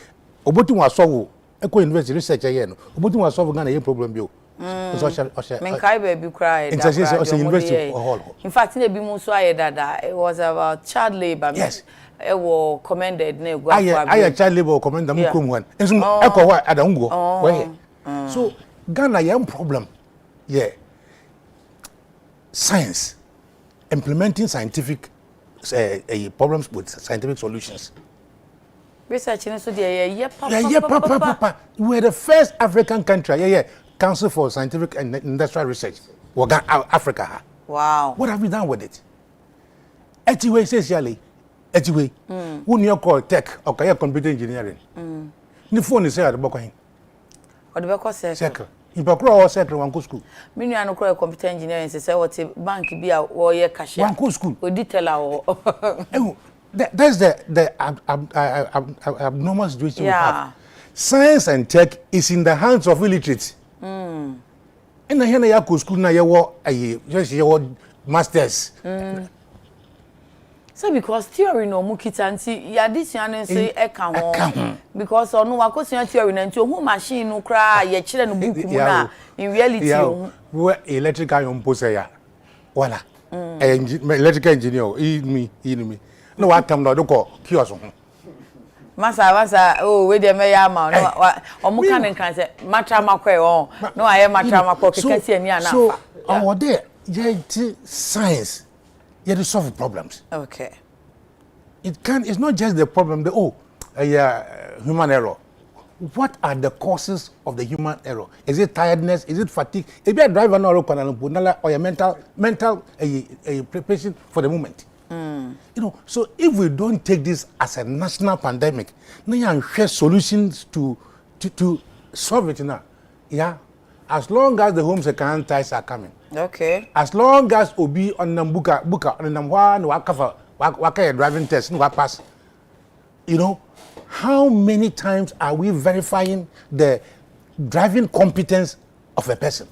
[SPEAKER 2] obotu wa solve eco university research no obotu wa solve Ghana problem bio.
[SPEAKER 1] Men kai baby cry.
[SPEAKER 2] It's a university hall.
[SPEAKER 1] In fact, in the bimu so ayedada, it was about child labor.
[SPEAKER 2] Yes.
[SPEAKER 1] It was commended ne go
[SPEAKER 2] I child labor commend them come one. And so eco wa adungo. Where? So Ghana yam problem. Yeah. Science. Implementing scientific problems with scientific solutions.
[SPEAKER 1] Research in so papa.
[SPEAKER 2] We're the first African country. Council for Scientific and Industrial Research. Africa.
[SPEAKER 1] Wow.
[SPEAKER 2] What have we done with it? Anyway, essentially, anyway, who you call tech or computer engineering? The phone is here at the Bokohin.
[SPEAKER 1] Or the Boko
[SPEAKER 2] circle. In Bakro circle one school.
[SPEAKER 1] Meaning I know computer engineering say what bank be a warrior cashier.
[SPEAKER 2] One school.
[SPEAKER 1] We detail our
[SPEAKER 2] that's the abnormal situation we have. Science and tech is in the hands of illiterates. And I hear na school na your masters.
[SPEAKER 1] So because theory no mukita nti ya this yan say e kan ho because onu wakosia theory na nti ohu machine no kra ye kire no book mu na in reality
[SPEAKER 2] we electrical impose ya wala electrical engineer me no wa tam no do kiosk ho
[SPEAKER 1] masa we dey me ya ma no omu kan say matra makwe o no aye matra makwe kekasi ani ana
[SPEAKER 2] so our there science to solve problems.
[SPEAKER 1] Okay.
[SPEAKER 2] It's not just the problem, human error. What are the causes of the human error? Is it tiredness? Is it fatigue? If you are driving or your mental preparation for the moment. So if we don't take this as a national pandemic, now you share solutions to solve it now. Yeah. As long as the home second ties are coming.
[SPEAKER 1] Okay.
[SPEAKER 2] As long as Obi on Nambuka on Namwa no waka driving test no pass. How many times are we verifying the driving competence of a person?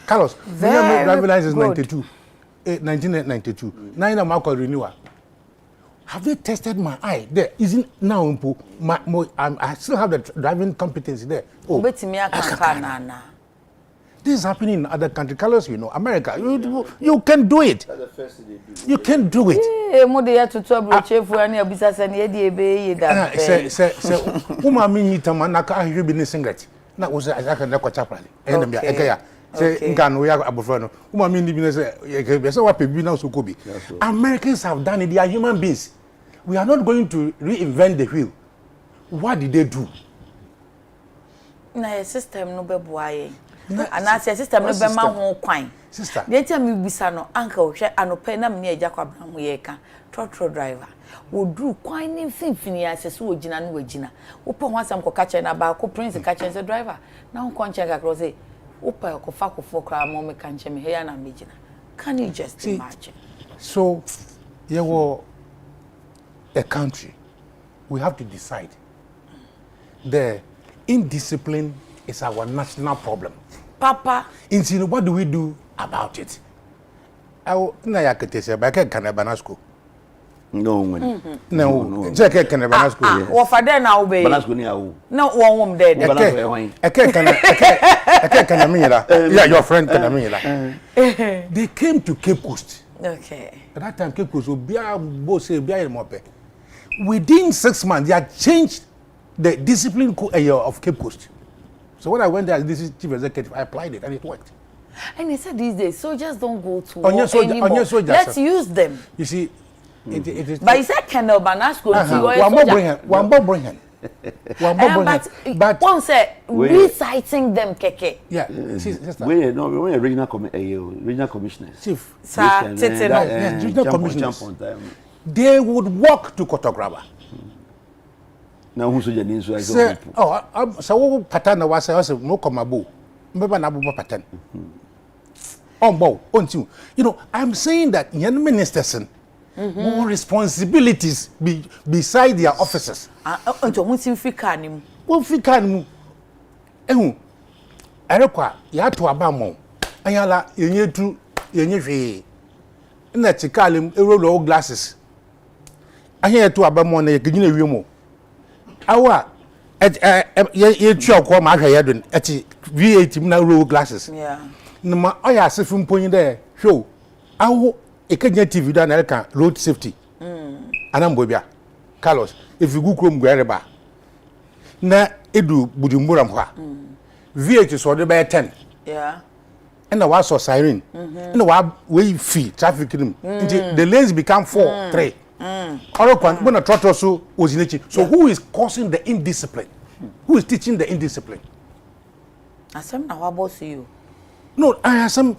[SPEAKER 2] Carlos, when I driving license 1992. Now I'm renewal. Have they tested my eye? There isn't now. I still have the driving competence there. This is happening in other countries. Carlos, America, you can do it.
[SPEAKER 3] That's the first thing they do.
[SPEAKER 2] You can do it. Americans have done it. They are human beings. We are not going to reinvent the wheel. What did they do?
[SPEAKER 1] Na system no be boaye. And as system no be ma ho kwan.
[SPEAKER 2] Sister.
[SPEAKER 1] The time me bisa no anka wo hwe anope na me agya kwabram ye ka. Trotro driver. Wo dru kwan ni finfini asese wo gina no wagina. Wo pa ho asam ko ka che na ba ko prince ka che driver. Na ho kon che ka kro say wo pa ko fa ko fo kra mo me kan che me he ya na me gina. Can you just imagine?
[SPEAKER 2] So, a country, we have to decide. The indiscipline is our national problem.
[SPEAKER 1] Papa.
[SPEAKER 2] What do we do about it? No. Check Banasco.
[SPEAKER 1] What for then now be?
[SPEAKER 3] Banasco ni awu.
[SPEAKER 1] No one dead.
[SPEAKER 2] Yeah, your friend Kanamila. They came to Cape Coast.
[SPEAKER 1] Okay.
[SPEAKER 2] At that time, Cape Coast would within 6 months, they had changed the discipline of Cape Coast. So when I went there as this chief executive, I applied it and it worked.
[SPEAKER 1] And they said these days, soldiers don't go to war anymore. Let's use them.
[SPEAKER 2] You see, it is.
[SPEAKER 1] But you said Colonel Banasco.
[SPEAKER 2] One more bring him.
[SPEAKER 1] But one say reciting them keke.
[SPEAKER 2] Yeah, sister.
[SPEAKER 3] We regional commissioners.
[SPEAKER 2] Chief.
[SPEAKER 1] Sir,
[SPEAKER 2] regional commissioners. They would walk to Kotograba.
[SPEAKER 3] Now who's your name? So
[SPEAKER 2] so pattern was no comabo. Remember Nabu pattern. You know, I'm saying that young ministers more responsibilities beside their officers.
[SPEAKER 1] Until once you fika him.
[SPEAKER 2] Wọ́n fika ni mu. Ehun. Erekwa ya to abamo. Anyala yenye tu yenye hwe. Na tikalem ewro glasses. Ahia to abamo na yegina wiemo. Awa ye twa ko ma hwe yedon. Eti V8 na row glasses.
[SPEAKER 1] Yeah.
[SPEAKER 2] Na oya asefum ponyin there. Show. Awo ekenya TV da na ka road safety. Anambo bia. Carlos, if you go krom gwereba. Na edu bujumbura mwa. VH so de by 10.
[SPEAKER 1] Yeah.
[SPEAKER 2] And the was so siren. And the way fee traffic rim. The lanes become 4, 3. Orokwan when a trotro so was in it. So who is causing the indiscipline? Who is teaching the indiscipline?
[SPEAKER 1] Asem na wa boss you.
[SPEAKER 2] No, I have some.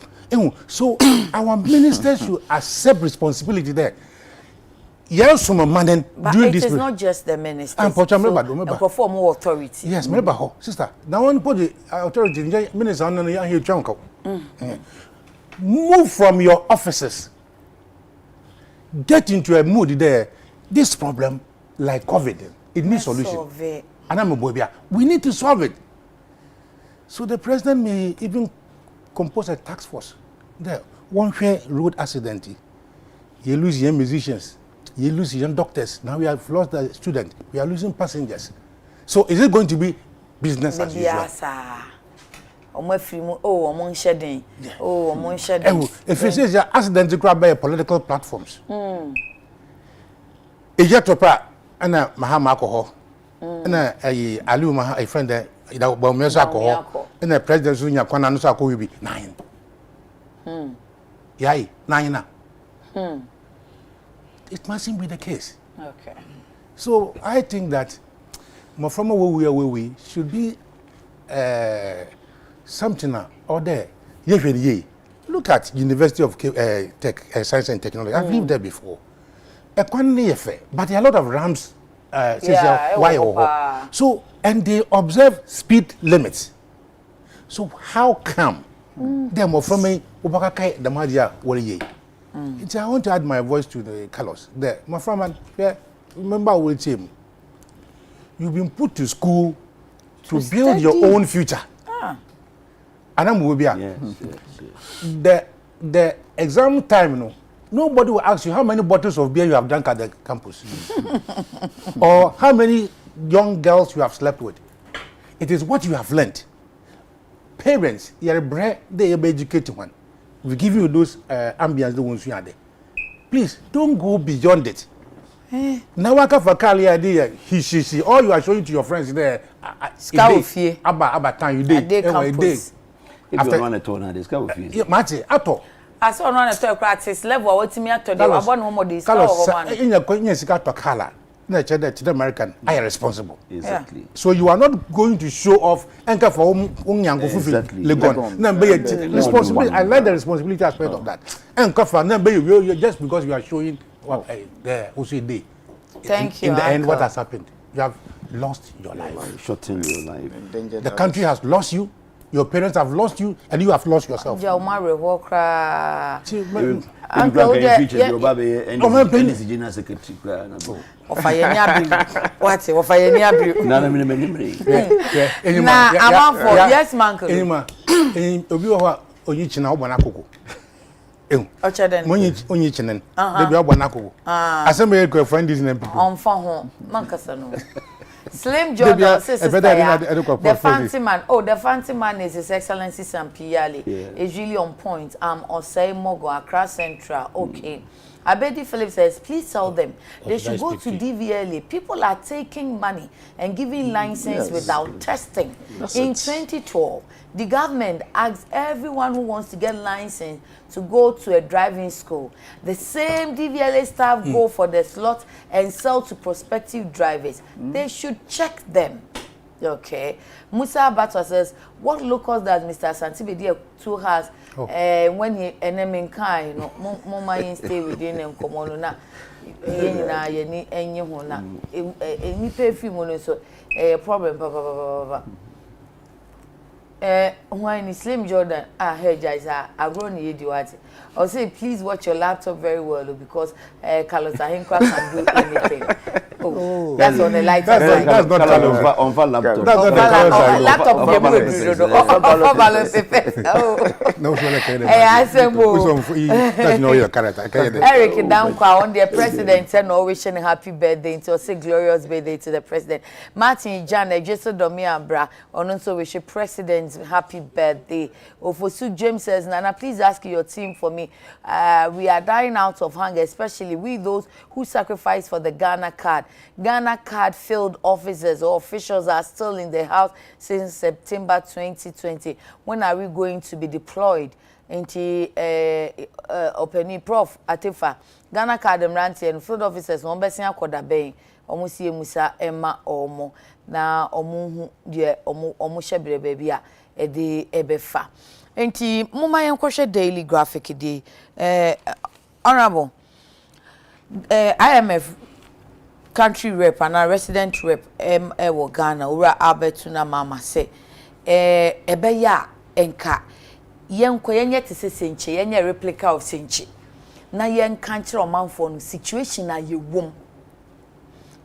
[SPEAKER 2] So our ministers should accept responsibility there. Yes, some man
[SPEAKER 1] doing this. It is not just the ministers.
[SPEAKER 2] And
[SPEAKER 1] perform more authority.
[SPEAKER 2] Yes, remember, sister. Now, one put the authority minister on here, chunk. Move from your offices. Get into a mood there. This problem, like COVID, it needs solution. And I'm a boy. We need to solve it. So the president may even compose a task force. There, one fair road accident. You lose young musicians. You lose young doctors. Now we have lost the student. We are losing passengers. So is it going to be business as usual? If it says accident grab by political platforms. Ejatopa and Mahama alcohol. And Aliu Maha, a friend there, alcohol. And the president Zunya Kwana Nusako will be 9. Yai, 9 now. It mustn't be the case.
[SPEAKER 1] Okay.
[SPEAKER 2] So I think that from where we should be something or there. Look at University of Science and Technology. I've lived there before. But there are a lot of ramps. So and they observe speed limits. So how come them from me the Madia worry? I want to add my voice to the colors. There, my friend, remember with him. You've been put to school to build study. Your own future. And I'm with you. The exam time, nobody will ask you how many bottles of beer you have drunk at the campus, or how many young girls you have slept with. It is what you have learned. Parents, you're they are educated one. We give you those ambience the ones you are there. Please don't go beyond it. Now I can for Kali idea. She. All you are showing to your friends there. About time you did.
[SPEAKER 3] After you want to turn on this, go with you.
[SPEAKER 2] Yeah, Mate, ato.
[SPEAKER 1] I saw one at practice level. What's me at today? I want more this.
[SPEAKER 2] In your coincidence, got to color. To the American, I am responsible.
[SPEAKER 3] Exactly.
[SPEAKER 2] So you are not going to show off and for responsibility. I like the responsibility aspect of that. And just because you are showing what day.
[SPEAKER 1] Thank you.
[SPEAKER 2] In the end, what has happened? You have lost your life.
[SPEAKER 3] Shorten your life.
[SPEAKER 2] The country has lost you. Your parents have lost you, and you have lost yourself.
[SPEAKER 1] Yes, Slim Jordan, sister, the fancy man. Oh, the fancy man is His Excellency Sampiale. Is really on point. On say Mogo, Accra Central. Okay. Abedi Phillips says, please tell them they
[SPEAKER 2] What
[SPEAKER 1] should
[SPEAKER 2] should I
[SPEAKER 1] go to
[SPEAKER 2] speak to?
[SPEAKER 1] DVLA. People are taking money and giving license
[SPEAKER 4] Yes.
[SPEAKER 1] without testing.
[SPEAKER 4] That's
[SPEAKER 1] In
[SPEAKER 4] it.
[SPEAKER 1] 2012, the government asked everyone who wants to get license to go to a driving school. The same DVLA staff go for the slot and sell to prospective drivers. They should check them. Okay. Musa Abatwa says, what locals does Mr. Santibedi too has when he enemy kind, no mama stay within them common na any hona any perfume so problem when Slim Jordan hey guys I grown you do what I'll say please watch your laptop very well because Carlos Ahinkwa can do anything. Oh, that's on the light side.
[SPEAKER 2] That's not Carlos.
[SPEAKER 3] On laptop.
[SPEAKER 2] That's not the Carlos side.
[SPEAKER 1] Laptop balance effect. Oh.
[SPEAKER 2] No, so like
[SPEAKER 1] I said,
[SPEAKER 2] that's not your character.
[SPEAKER 1] Eric Dankwa on the president and all wishing happy birthday to say glorious birthday to the president. Martin Janet, Jesu Domi Abra, on also wish president happy birthday. Ofosu James says, Nana, please ask your team for me. We are dying out of hunger, especially we those who sacrifice for the Ghana card. Ghana card field officers or officials are still in the house since September 2020. When are we going to be deployed? Into Openi Prof Atifa Ghana card emranti and field officers on besin akoda ben omo sie musa emma omo na omo hu de omo hyebre baby a ede ebefa enti muma yenkohwe daily graphic di honorable IMF country rep and a resident rep wo Ghana ura Albertuna mama say ebeya enka yenko yenye te se senche yenye replica of senche na yenka nkyere omanfo no situation na yewom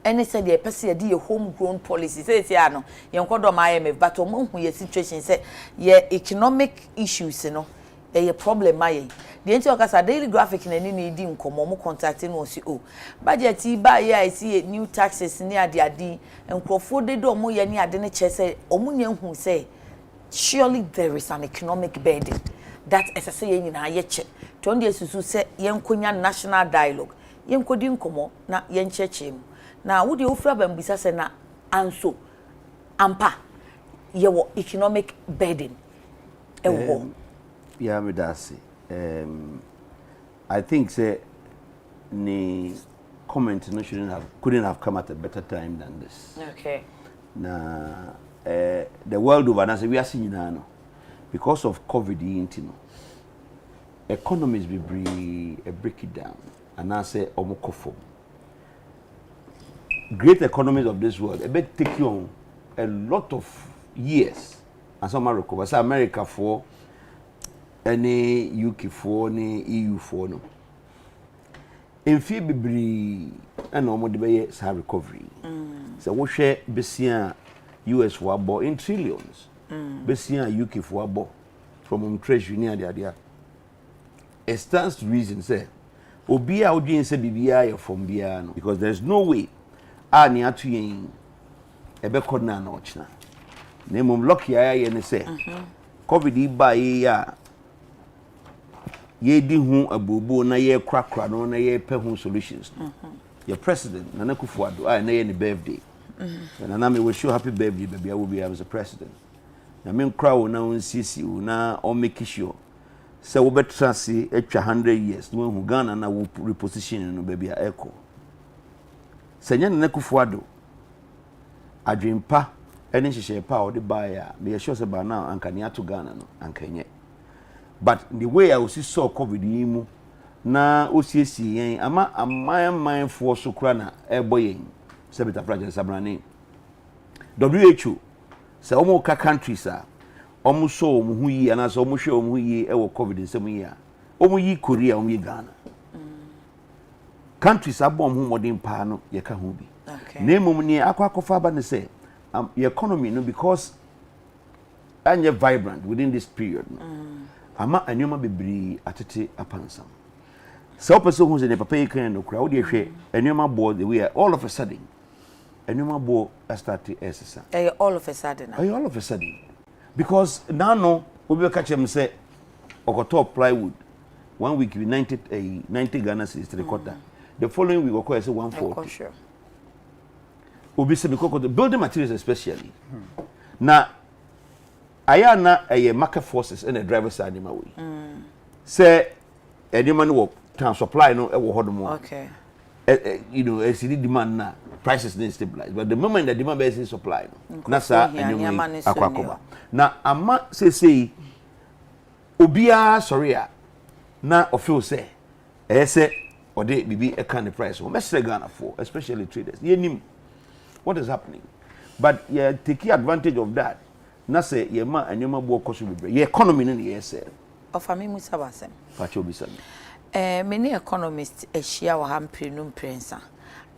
[SPEAKER 1] ene said the person ye di homegrown policy say ano yenko do ma IMF but omanhu ye situation say ye economic issues no ye problem aye the enti okasa daily graphic na ni di nkomo mo contacting no si o budget ba ye I see new taxes ni ade enkrofo de do mo ye ni ade ne che say omunya hu say surely there is an economic burden that SSA nyina ye che to ndie susu se yenkonya national dialogue yenkodi nkomo na yencheche mu na wo de ofra bambisa se na anso ampa ye wo economic burden ewo
[SPEAKER 3] yeah me dasi I think say ni comment no couldn't have come at a better time than this.
[SPEAKER 1] Okay.
[SPEAKER 3] Na the world over now, we are seeing now because of COVID-19, economies be break it down, and I say omokofo. Great economies of this world, it may take you on a lot of years, and some are recover. So America for any UK for any EU for no. In fee be and almost be recovery. So we share besia. US for abo in trillions. Besia UK for abo from treasury near the it stands to reason say obi a odin say bibia from bia no because there's no way ani atu yen ebe kodna na ochna na mum lucky aye ne say covid ba ya ye di hu abobo na ye krakra no na ye pe hu solutions your president Nana Akufo-Addo na ye ni birthday. And I wish you happy birthday, baby. I will be as a president. I mean, crowd now in CC, now all make sure. So we better see 100 years. No one who Ghana now will reposition baby a echo. Senya Nana Akufo-Addo. I dream pa. Any share power the buyer. Be sure say by now and can to Ghana no and Kenya. But the way I see saw COVID imu na OCC ama my for so krana boy. Sebita Project Sabrani. WHO say omo ka countries a omo so omo hu yi ana so omo hwe omo hu yi e wo COVID nsem yi a omo yi Korea omo yi Ghana. Countries abom hu modern pa no ye ka hu bi. Na emom ni akwakofa ba ne say your economy no because anye vibrant within this period no. Ama anyoma bebri atete apansam. So person who say ne papa yi kan no kra wo de hwe anyoma board the way all of a sudden anyoma bo started SSA.
[SPEAKER 1] All of a sudden.
[SPEAKER 3] All of a sudden. Because now no, we will catch them say, okoto plywood, 1 week with 90 Ghana cedis 3/4. The following week we say 140.
[SPEAKER 1] Sure.
[SPEAKER 3] Obi se because the building materials especially. Na aya na market forces and the driver side ma we. Say any man wo trans supply no e wo hodomo.
[SPEAKER 1] Okay.
[SPEAKER 3] You know, CD demand na prices dey stabilize, but the moment the demand is supply no. Na sa anyone akwakoba. Na ama say obia sorry a na ofio say say ode bibi e kan the price. We mess Ghana for, especially traders. Yenim what is happening, but yeah, take advantage of that. Na say ye ma anyoma bo koso bebre. Ye economy no ye say.
[SPEAKER 1] Ofami Musa basem.
[SPEAKER 3] Pacho bisam.
[SPEAKER 1] Many economists share wa hamprenum prensa.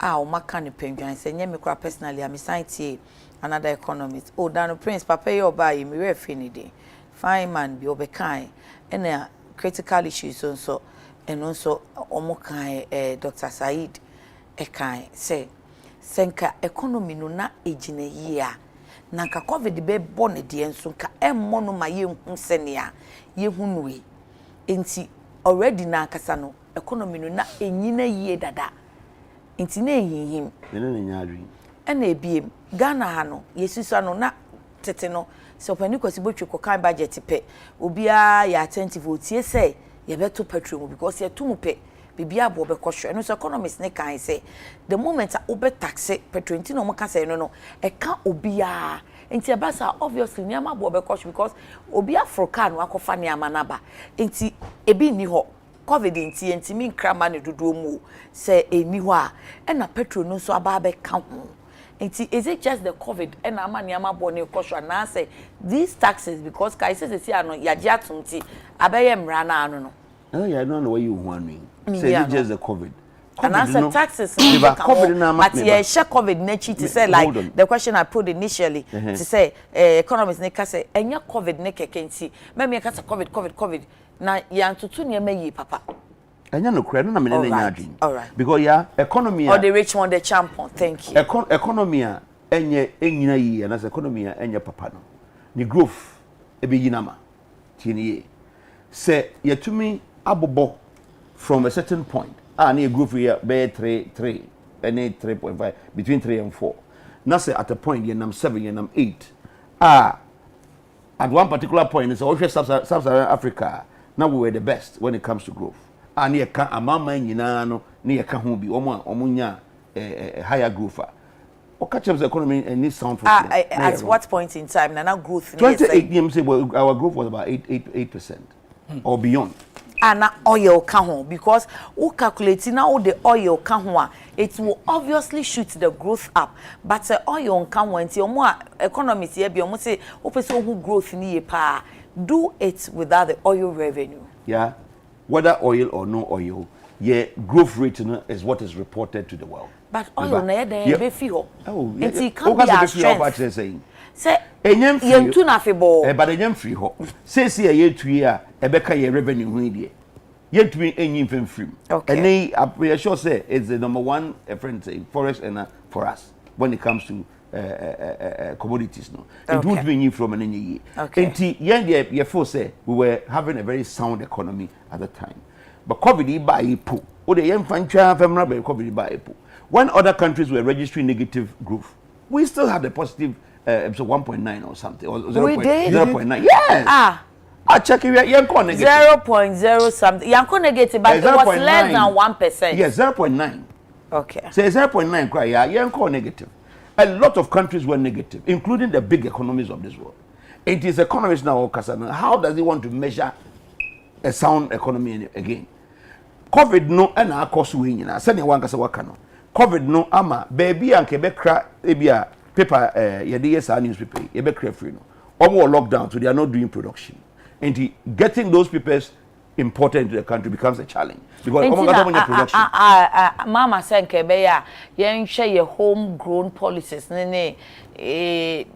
[SPEAKER 1] O maka ne pendwan say nye me kra personally am science another economist. O dan prince papa ye oba ye me refi ni de. Fine man bi obekan ena critical issues so and also omokan Dr. Said ekan say senka economy no na ejina yi a na nka covid be bone de enso nka emmo no ma ye hu senia ye hu nuwe enti already na akasa no economy no na enyina yie dada enti na ehihim
[SPEAKER 3] Ene nya adwi
[SPEAKER 1] ena ebiem Ghana ha no yesusa no na tete no se opani kwasi botwe kokan budget pe obia ya attentive otie say ye beto petrol because ye tumu pe bibia bo be kwhwe no so economists ne kan say the moment a obe tax petrol enti no mo ka say no e ka obia enti e ba sa obviously niam bo be kwhwe because obia froka no akofa ne amanaba enti ebi ni ho covid enti mi nkrama ne dodo mu say eni ho a e na petrol no so aba be ka ho enti is it just the covid e na ama niam bo ne kwhwe na say these taxes because kai say see ano ya ji atumti abeye mra na anu no
[SPEAKER 3] yeah, I don't know where you want me. Say it's just the COVID.
[SPEAKER 1] And answer
[SPEAKER 3] no,
[SPEAKER 1] taxes.
[SPEAKER 3] COVID now,
[SPEAKER 1] but yeah, share COVID nechi to say like the question I put initially to say economists ne say enya COVID ne kekensi. Me me kasa COVID. Na ya ntutu ne meyi papa.
[SPEAKER 3] Enya no kra na me ne nya adwin.
[SPEAKER 1] All right.
[SPEAKER 3] Because yeah, economy
[SPEAKER 1] or the rich one the champion. Thank you.
[SPEAKER 3] Economy enye enyina yi and as economy enye papa no. Ni growth e be yinama. Tinie. Say yetumi abobo from a certain point. Near growth here be 3 and 3.5 between 3 and 4. Now say at a point you num 7 you num 8. At one particular point it's also sub-Saharan Africa. Now we were the best when it comes to growth. Near ka amama nyina no near ka ho bi omunya higher growth. O catch up the economy and need sound for
[SPEAKER 1] at what point in time now growth
[SPEAKER 3] 2018 say our growth was about 8% or beyond.
[SPEAKER 1] And oil can because who calculate now the oil can it will obviously shoot the growth up, but oil can when your more economists here be almost say open who growth in pa do it without the oil revenue.
[SPEAKER 3] Yeah, whether oil or no oil, yeah, growth rate is what is reported to the world.
[SPEAKER 1] But oil na dey be fi ho.
[SPEAKER 3] Oh,
[SPEAKER 1] it can't be our strength. Say enyem tu na febo
[SPEAKER 3] but enyem free ho say ye tue a ebeka ye revenue hu die ye tue enyim fem free and I sure say it's the number one friend say forest and for us when it comes to commodities no it would be enyim from an ye enti ye feel say we were having a very sound economy at the time but covid buy po o de yem fantwa fem na be covid buy po when other countries were registering negative growth we still had a positive so 1.9 or something or 0.9 yes I check it yanko negative
[SPEAKER 1] 0.0 something yanko negative but it was less than 1%.
[SPEAKER 3] Yes 0.9
[SPEAKER 1] okay
[SPEAKER 3] so 0.9 cry yanko negative. A lot of countries were negative including the big economies of this world. It is economists now Kasana how does he want to measure a sound economy again. COVID no and our cost we nyina send one kasa waka no COVID no ama baby anke be kra ebia paper yede newspaper you be free no omo lockdown so they are not doing production and getting those papers imported into the country becomes a challenge because production
[SPEAKER 1] mama senke be ya yen hwe ye homegrown policies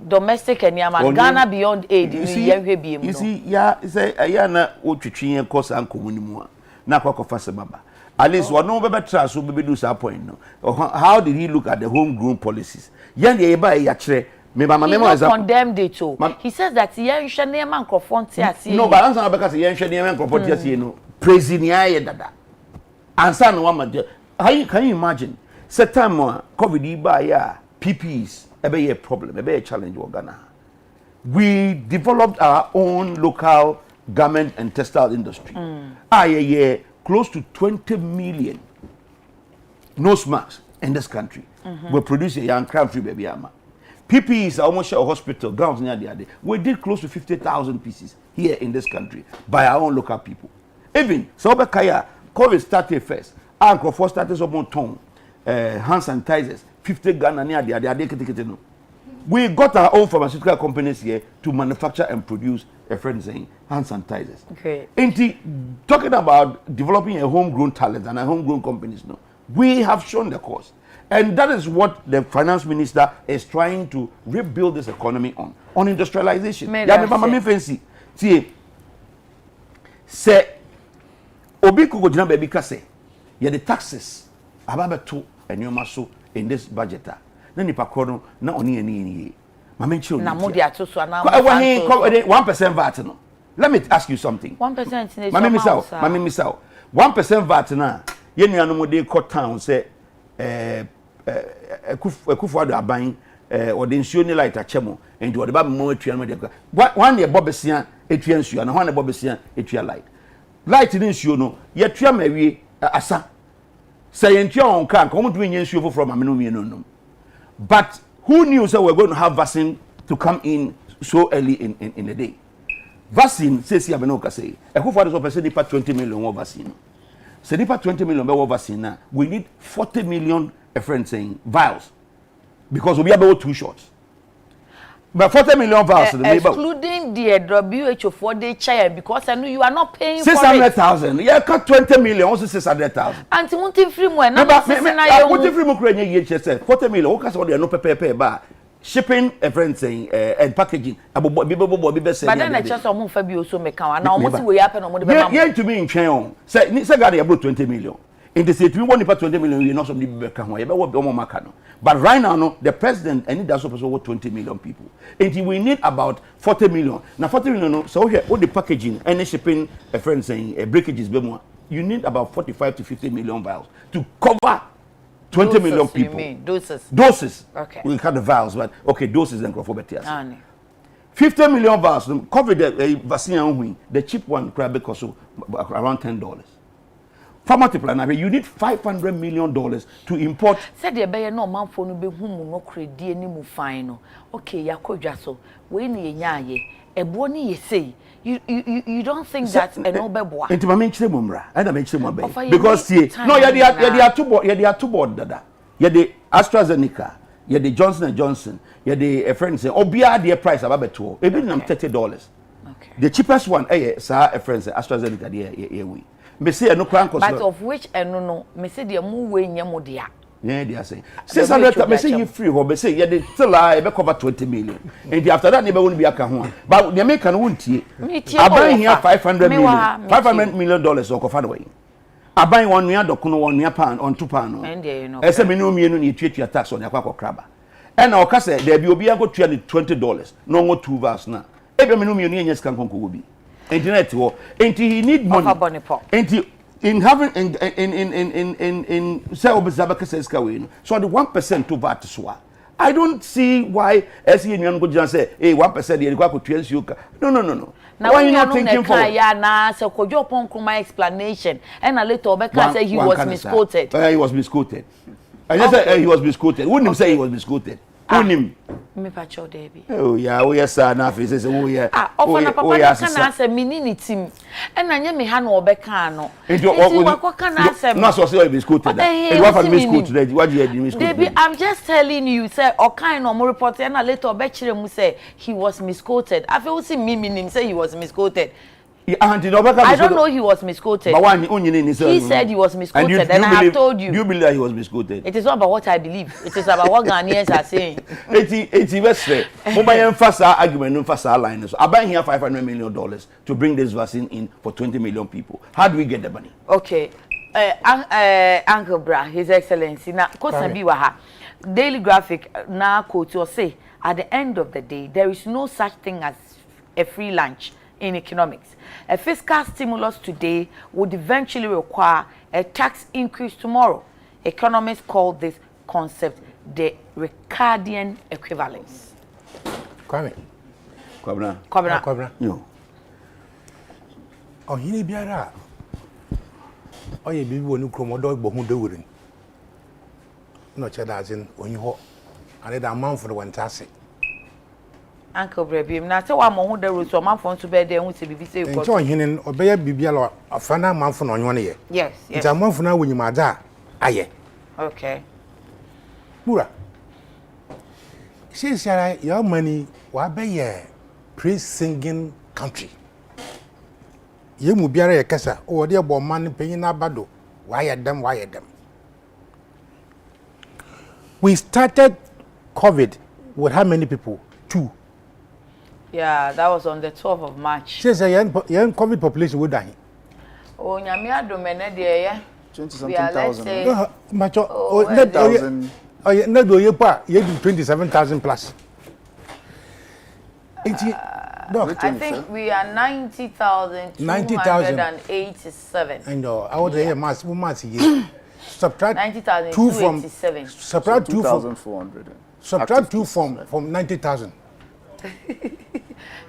[SPEAKER 1] domestic and yama Ghana beyond aid you see
[SPEAKER 3] yeah say na otwetwe course an komunimu na kwakofa se baba at least one no be try so be do that point no how did he look at the homegrown policies yan dey ba ya kire me ba memo example
[SPEAKER 1] condemned it too he says that yan hwe na man crofont ase
[SPEAKER 3] no but answer because yan hwe na man crofont ase no praising ya dada. Ansa no one can you imagine? Set time COVID ba ya PPs ebe a problem, ebe a challenge in Ghana. We developed our own local garment and textile industry. Close to 20 million nose masks in this country. We're producing young crime free baby ama. PPEs are almost a hospital, gowns near the other. We did close to 50,000 pieces here in this country by our own local people. Even Soba Kaya, COVID started first. Uncle for started some tongue, hand sanitizers, 50 Ghana near the other. We got our own pharmaceutical companies here to manufacture and produce a friend saying hand sanitizers.
[SPEAKER 1] Okay.
[SPEAKER 3] And talking about developing a homegrown talent and a homegrown companies, no, we have shown the course. And that is what the finance minister is trying to rebuild this economy on industrialization. Fancy. See, say, Obi Kukojina baby kase, the taxes, ababeto and yomaso in this budget. Nani pakono na oni eni mama chiro
[SPEAKER 1] na modi atoso na
[SPEAKER 3] 1% VAT no. Let me ask you something.
[SPEAKER 1] 1% in
[SPEAKER 3] mama misao 1% VAT na ye nuanu mo dey cut town say ekufuado aban or the nsuo ni light achemo and the ba mo atua no dey one dey bobesia etua nsuo na one dey bobesia etua light ni nsuo no ye tua mawie asa say entua on kan ko mo do nye nsuo foforo mama no wie no. But who knew that we're going to have vaccine to come in so early in the day? Vaccine, says here, Benoka say, a who for the person nipa 20 million more vaccine. So nipa 20 million more vaccine now. We need 40 million, a friend saying, vials. Because we have about 2 shots. But 40 million vials,
[SPEAKER 1] excluding the WHO for the child, because I know you are not paying
[SPEAKER 3] 600,000. Yeah, cut 20 million, also 600,000.
[SPEAKER 1] And to free more.
[SPEAKER 3] No, but free more 40 million. What can no pay bar shipping a friend saying and packaging. But
[SPEAKER 1] then I just almost Fabio so make count. Now almost we happen on the
[SPEAKER 3] yeah to me in China. Say got about 20 million. In the state, we want to 20 million, you know, some people. But right now, no, the president and that's supposed to over 20 million people. And we need about 40 million. Now, 40 million, no, so here, all the packaging and the shipping, a friend saying, breakages, you need about 45 to 50 million vials to cover 20
[SPEAKER 1] doses,
[SPEAKER 3] million people.
[SPEAKER 1] You mean doses?
[SPEAKER 3] Doses.
[SPEAKER 1] Okay.
[SPEAKER 3] We cut the vials, but okay, doses and crofobetias. 50 million vials, cover the vaccine, the cheap one, because around $10. For multiply, you need $500 million to import.
[SPEAKER 1] Said the buyer no man for no be whom no credit any mu fine. Okay, yakoja so. When ye nyaye, a boni ye say. You don't think that a no beboa.
[SPEAKER 3] Into my main chimumra, and I make him because see, no, you are two board dada. You the AstraZeneca, you the Johnson & Johnson, you the a friend say, Obia the price about $2. Even $30. Okay. The cheapest one, sir, a friend say AstraZeneca, we. Me say no crank
[SPEAKER 1] but of which no me say the mu we nyamo dia
[SPEAKER 3] yeah they are saying 600 me say you free ho me say you dey still e be cover 20 million and after that they be won be aka ho but the American won tie aban here $500 million or cover the way aban one nua dokono one nua pound on 2 pound no e say me no mienu na etuatua tax on yakwa kraba and o ka say there be obi go tua $20 no ngo 2 vals na e be me no mienu enya sika nkonko obi internet wo enti he need money enti in having in say obizabaka says kawe so the 1% to VAT so I don't see why as you go just say hey 1% dey kwa ko tuan suka no
[SPEAKER 1] now why you not thinking for ya na say kojo pon kuma explanation and later obeka say he was misquoted
[SPEAKER 3] he was misquoted I just say he was misquoted wouldn't say he was misquoted Unim.
[SPEAKER 1] Me pacho Debbie.
[SPEAKER 3] Oh yeah, we are sad enough. He says, oh yeah.
[SPEAKER 1] Often papa can answer me team. And I me han obeka no.
[SPEAKER 3] No, so say misquoted. It was from misquoted. What you misquoted?
[SPEAKER 1] Debbie, I'm just telling you, say or kind of more report and later obechire mu say he was misquoted. I feel see me say he was misquoted. I don't know he was misquoted.
[SPEAKER 3] But
[SPEAKER 1] he said he was misquoted, and I have told you.
[SPEAKER 3] Do you believe that he was misquoted?
[SPEAKER 1] It is not about what I believe. It is about what Ghanaians are saying.
[SPEAKER 3] It's invested. Mobile fasa argument, fasa line. So I buy here $500 million to bring this vaccine in for 20 million people. How do we get the money?
[SPEAKER 1] Okay, Uncle Bra, His Excellency. Now, Kosabiwaha, Daily Graphic. Now, quote or say, at the end of the day, there is no such thing as a free lunch in economics. A fiscal stimulus today would eventually require a tax increase tomorrow. Economists call this concept the Ricardian equivalence.
[SPEAKER 2] Kwame.
[SPEAKER 1] Kwabena.
[SPEAKER 3] No.
[SPEAKER 2] Oh, hini biara. Oh, ye bibi wonu kromodo bohu dewurin. No cheda azin onyi and the amount for the one task.
[SPEAKER 1] Uncle Brabim, na say wa mo hu dewuru so man fon to be there hu se bibi say
[SPEAKER 2] ko. Ncho hinin obeya bibia afana man fo no onyo ne ye.
[SPEAKER 1] Yes, yes.
[SPEAKER 2] Nta man fo na wonyima da aye.
[SPEAKER 1] Okay.
[SPEAKER 2] Mura. She said your money wa be ye praise singing country. Ye mu biara ye kasa o de bo man penyin na bado wa ye dem. We started COVID with how many people? 2.
[SPEAKER 1] Yeah, that was on the 12th of March.
[SPEAKER 2] She said young COVID population would die.
[SPEAKER 1] Oh, nyame adomene de ye.
[SPEAKER 4] 20-something thousand.
[SPEAKER 2] Macho,
[SPEAKER 4] thousand.
[SPEAKER 2] You 27,000 plus.
[SPEAKER 1] I think we are 90,287.
[SPEAKER 2] I know. I was there mass year. Subtract 2 from
[SPEAKER 4] 2,400.
[SPEAKER 2] Subtract 2 from 90,000.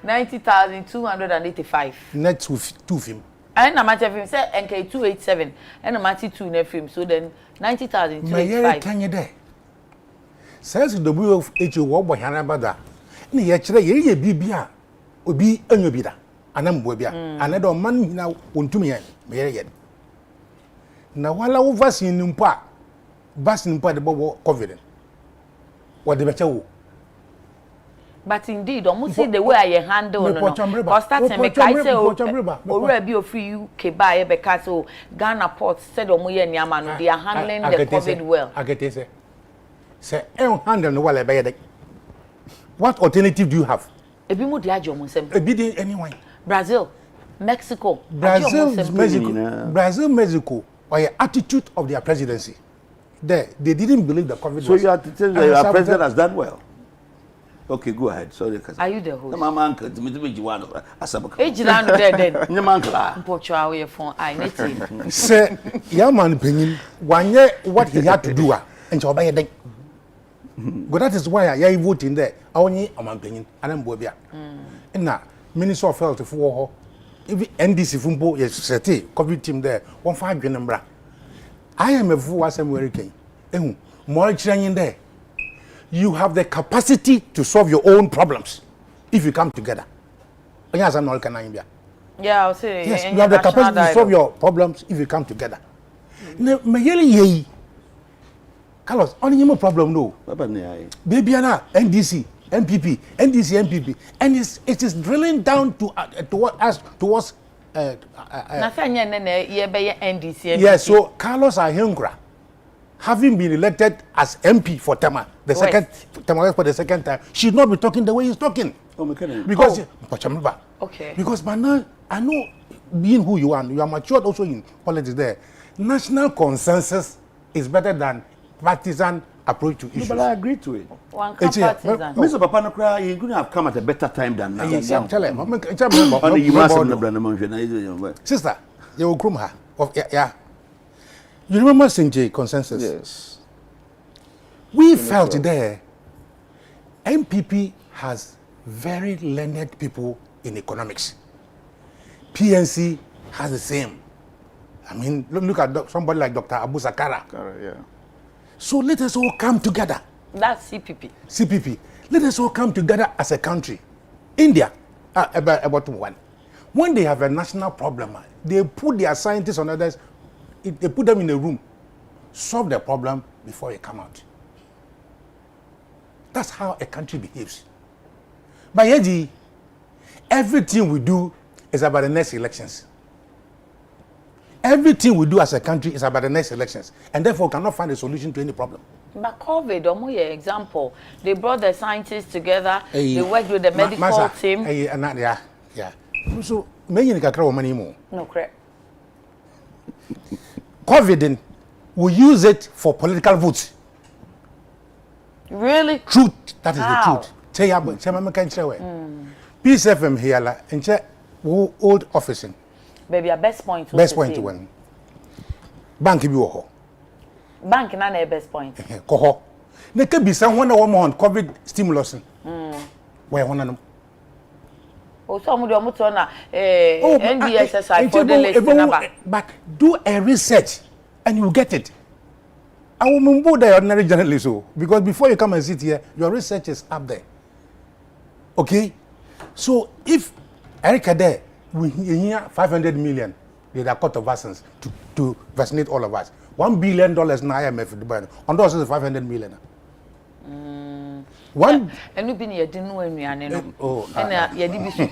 [SPEAKER 1] 90,285.
[SPEAKER 2] Net 2 film.
[SPEAKER 1] And a match of him said NK 287 and a match 2 in a film. So then 90,285.
[SPEAKER 2] Can you there? Says the WHO what Hanabada. Ni actually ye bibia obi anyobida anam bobia anado man na wontumi yan me yet. Na wala wo vaccine nimpa de bobo covid. What the better.
[SPEAKER 1] But indeed, almost see the way I handle no. Because that's me kai say o bi o free UK buy because so Ghana port said omoye nyama no they are handling the COVID well.
[SPEAKER 2] I get it say handle no wala be. What alternative do you have?
[SPEAKER 1] Ebi mo di ajo mo nsem.
[SPEAKER 2] Ebi di anyway.
[SPEAKER 1] Brazil, Mexico,
[SPEAKER 2] Mexico, or your attitude of their presidency. They didn't believe the COVID.
[SPEAKER 3] So you are to tell your president has done well. Okay, go ahead. Sorry,
[SPEAKER 1] are you the host?
[SPEAKER 3] My uncle, Ejilano
[SPEAKER 1] dead.
[SPEAKER 3] Your uncle.
[SPEAKER 1] Portugal away phone. I need to.
[SPEAKER 2] Say, young man, opinion. 1 year, what he had to do, and so by a day. But that is why I vote in there. Only a man opinion, and I'm Bobia. And now, Minister of Health for if NDC Fumbo, yes, Seti, COVID team there, 1.5 number. I am a fool as I'm working. More training there. You have the capacity to solve your own problems if you come together. Yes, I'm not can
[SPEAKER 1] yeah, I'll say.
[SPEAKER 2] Yes, you have the capacity to solve your problems if you come together. Me Carlos, only no problem no. Baby Anna, NDC, MPP, NDC, and it is drilling down towards
[SPEAKER 1] NDC.
[SPEAKER 2] Yes, so Carlos Ahengra, having been elected as MP for Tema, the second time, should not be talking the way he's talking. Because
[SPEAKER 1] okay.
[SPEAKER 2] Because by now I know being who you are matured also in politics there. National consensus is better than partisan approach to issues.
[SPEAKER 3] No, but I agree to it.
[SPEAKER 1] One partisan.
[SPEAKER 3] Mr. Papa Nokra, you're going to have come at a better time than now.
[SPEAKER 2] Yes, I'm telling you. Sister, you will groom her. Yeah. You remember St. J consensus?
[SPEAKER 4] Yes.
[SPEAKER 2] We felt there, MPP has very learned people in economics. PNC has the same. I mean, look at somebody like Dr. Abu Zakara.
[SPEAKER 4] Yeah.
[SPEAKER 2] So let us all come together.
[SPEAKER 1] That's CPP.
[SPEAKER 2] CPP. Let us all come together as a country. India, about one. When they have a national problem, they put their scientists on others, they put them in a room, solve the problem before they come out. That's how a country behaves. But Yeji, everything we do is about the next elections. Everything we do as a country is about the next elections, and therefore cannot find a solution to any problem.
[SPEAKER 1] But COVID, example, they brought the scientists together, they worked with the medical team.
[SPEAKER 2] Yeah. So, many money more.
[SPEAKER 1] No, correct.
[SPEAKER 2] COVID, we use it for political votes.
[SPEAKER 1] Really?
[SPEAKER 2] Truth. That is the truth. Peace FM here, and old office
[SPEAKER 1] baby a best point
[SPEAKER 2] best point when bank bi wo ho
[SPEAKER 1] bank na na best point
[SPEAKER 2] ko ho ne ka bi san wona wo on covid stimulus we wona no
[SPEAKER 1] o so mo de o mo to na NDSSI for the list number
[SPEAKER 2] but do a research and you get it. I will remember the ordinary journalist because before you come and sit here your research is up there. Okay, so if Erika there we hear 500 million with a cut of vaccines to vaccinate all of us, $1 billion na IMF the ban on those is 500 million. One
[SPEAKER 1] and you been here didn't know when we are no and you did be so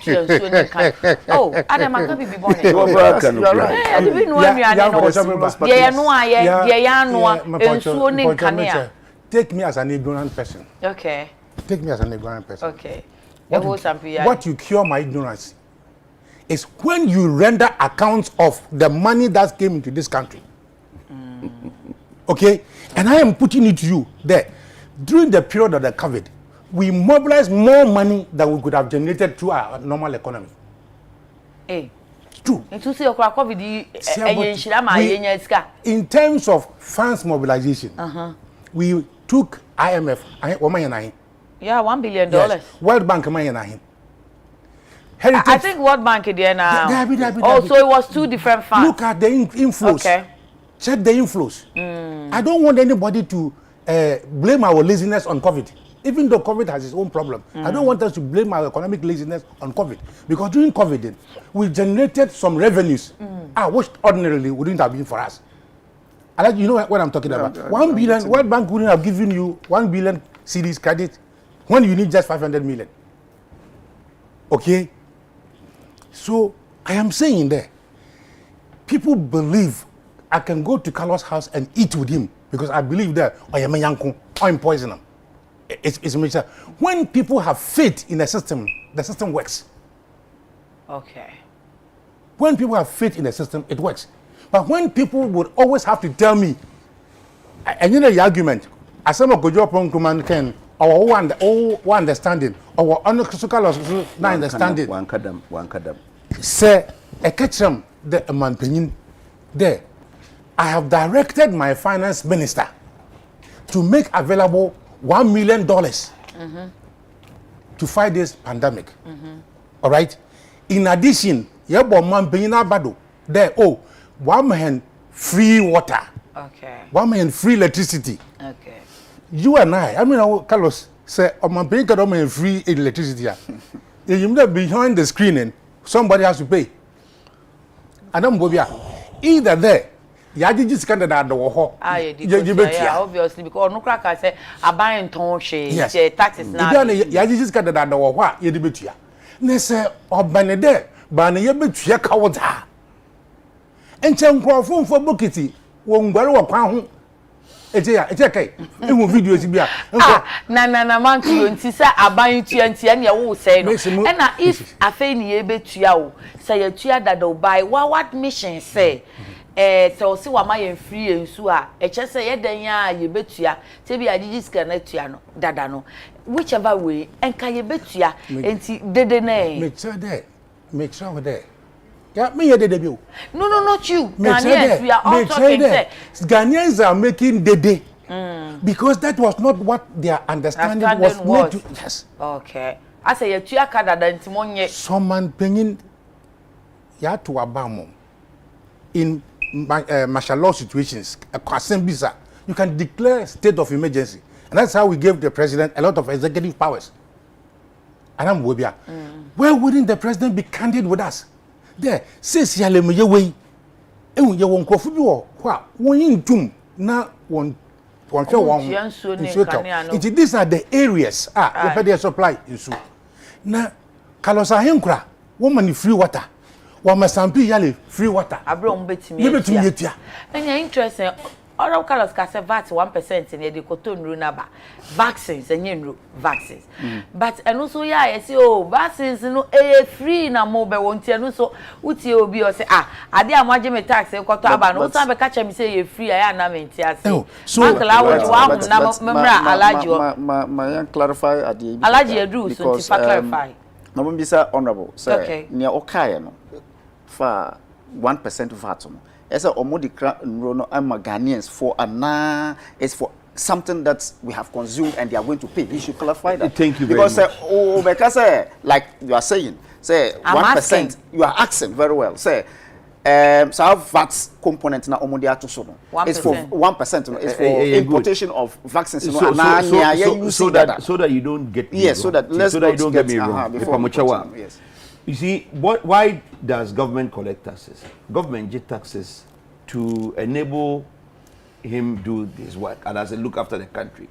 [SPEAKER 1] kan oh Adam can be born
[SPEAKER 3] you are right
[SPEAKER 1] you been know when we are no yeah no yeah no ensuo ni kan
[SPEAKER 2] take me as an ignorant person.
[SPEAKER 1] Okay,
[SPEAKER 2] take me as an ignorant person.
[SPEAKER 1] Okay,
[SPEAKER 2] what you cure my ignorance is when you render accounts of the money that came into this country. Okay, and I am putting it to you there. During the period of the COVID, we mobilized more money than we could have generated through our normal economy.
[SPEAKER 1] Hey,
[SPEAKER 2] true.
[SPEAKER 1] COVID,
[SPEAKER 2] in terms of funds mobilization, we took IMF,
[SPEAKER 1] yeah, $1 billion.
[SPEAKER 2] Yes. World Bank,
[SPEAKER 1] I think World Bank there now. Oh, so it was two different funds.
[SPEAKER 2] Look at the inflows.
[SPEAKER 1] Okay.
[SPEAKER 2] Check the inflows. I don't want anybody to blame our laziness on COVID. Even though COVID has its own problem, I don't want us to blame our economic laziness on COVID. Because during COVID, we generated some revenues, which ordinarily wouldn't have been for us. You know what I'm talking about? 1 billion, World Bank wouldn't have given you 1 billion cedis credit when you need just 500 million. Okay? So, I am saying there, people believe I can go to Carlos' house and eat with him because I believe that I am a yanko, I am poison him. It's a mixture. When people have faith in the system works.
[SPEAKER 1] Okay.
[SPEAKER 2] When people have faith in the system, it works. But when people would always have to tell me, and you know the argument, as some of Gojo Pongkuman can, or one understanding, or understanding,
[SPEAKER 3] one kadam.
[SPEAKER 2] Say, a catch the man penin there. I have directed my finance minister to make available $1 million to fight this pandemic. All right. In addition, you man paying abado there. 1 million free water.
[SPEAKER 1] Okay.
[SPEAKER 2] 1 million free electricity.
[SPEAKER 1] Okay.
[SPEAKER 2] You and I mean, Carlos say, man paying 1 million free electricity. You behind the screening, somebody has to pay. And I'm going either there. Yaji just can't that the war.
[SPEAKER 1] Yeah, obviously because no crack I say I buy in ton taxes now.
[SPEAKER 2] Yaji just can't that the war. You debate ya. Ne say obanede ba na ye betua kawota. Enche nkrofo mfo bokiti wo ngware wo kwan ho. Eche kai. Ehu video si bia.
[SPEAKER 1] Na man to nti say aban tuantia na wo say no. And na if afei ni ye betua wo say ye tua that do buy what mission say so si wa ma ye free ensu a eche say ye dan ya ye betua te bi agigi sika na tua no dada no whichever way enka ye betua enti dede na
[SPEAKER 2] make sure there yeah me ye dede bi o
[SPEAKER 1] no not you Ghanaians we are all talking say
[SPEAKER 2] Ghanaians are making dede because that was not what their understanding was made to. Yes.
[SPEAKER 1] Okay, I say ye tua ka dada enti monye
[SPEAKER 2] someone pengin ya to abamo in martial law situations, you can declare state of emergency. And that's how we gave the president a lot of executive powers. And I'm Wobia. Why wouldn't the president be candid with us? There, says Yaleme way. You won't go for you. One in tomb, now one. These are the areas. You had their supply in Su. Now, Kalosa Henkra, woman free water. Wamasampi yale free water.
[SPEAKER 1] Abro betimi etia. Enya interesting. All colors ka say VAT 1% in the cotton runaba. Vaccines and vaccines. But and also yeah, say vaccines no free na mo be wonti anu so uti obi o say ade amaje me tax e koto aba no so be ka che me say free aya na me ntia say.
[SPEAKER 2] So
[SPEAKER 1] Uncle wa na memra alaji
[SPEAKER 4] ma clarify ade
[SPEAKER 1] alaji edu so nti fa clarify.
[SPEAKER 4] na mo bisa honorable say
[SPEAKER 1] okay.
[SPEAKER 4] near okaye no for 1% VAT no esa omodi nro no am Ghanaians for is for something that we have consumed and they are going to pay. You should clarify that.
[SPEAKER 3] Thank you
[SPEAKER 4] because
[SPEAKER 3] very much.
[SPEAKER 4] Because like you are saying, say 1%, you are asking very well. Say so our VAT component na omodi atoso no is for 1%, no, is for importation of vaccines,
[SPEAKER 3] so that you don't get me
[SPEAKER 4] yes,
[SPEAKER 3] wrong.
[SPEAKER 4] So that let's
[SPEAKER 3] so that you don't get me wrong.
[SPEAKER 4] Yes.
[SPEAKER 3] You see, why does government collect taxes? Government get taxes to enable him do this work and as a look after the country.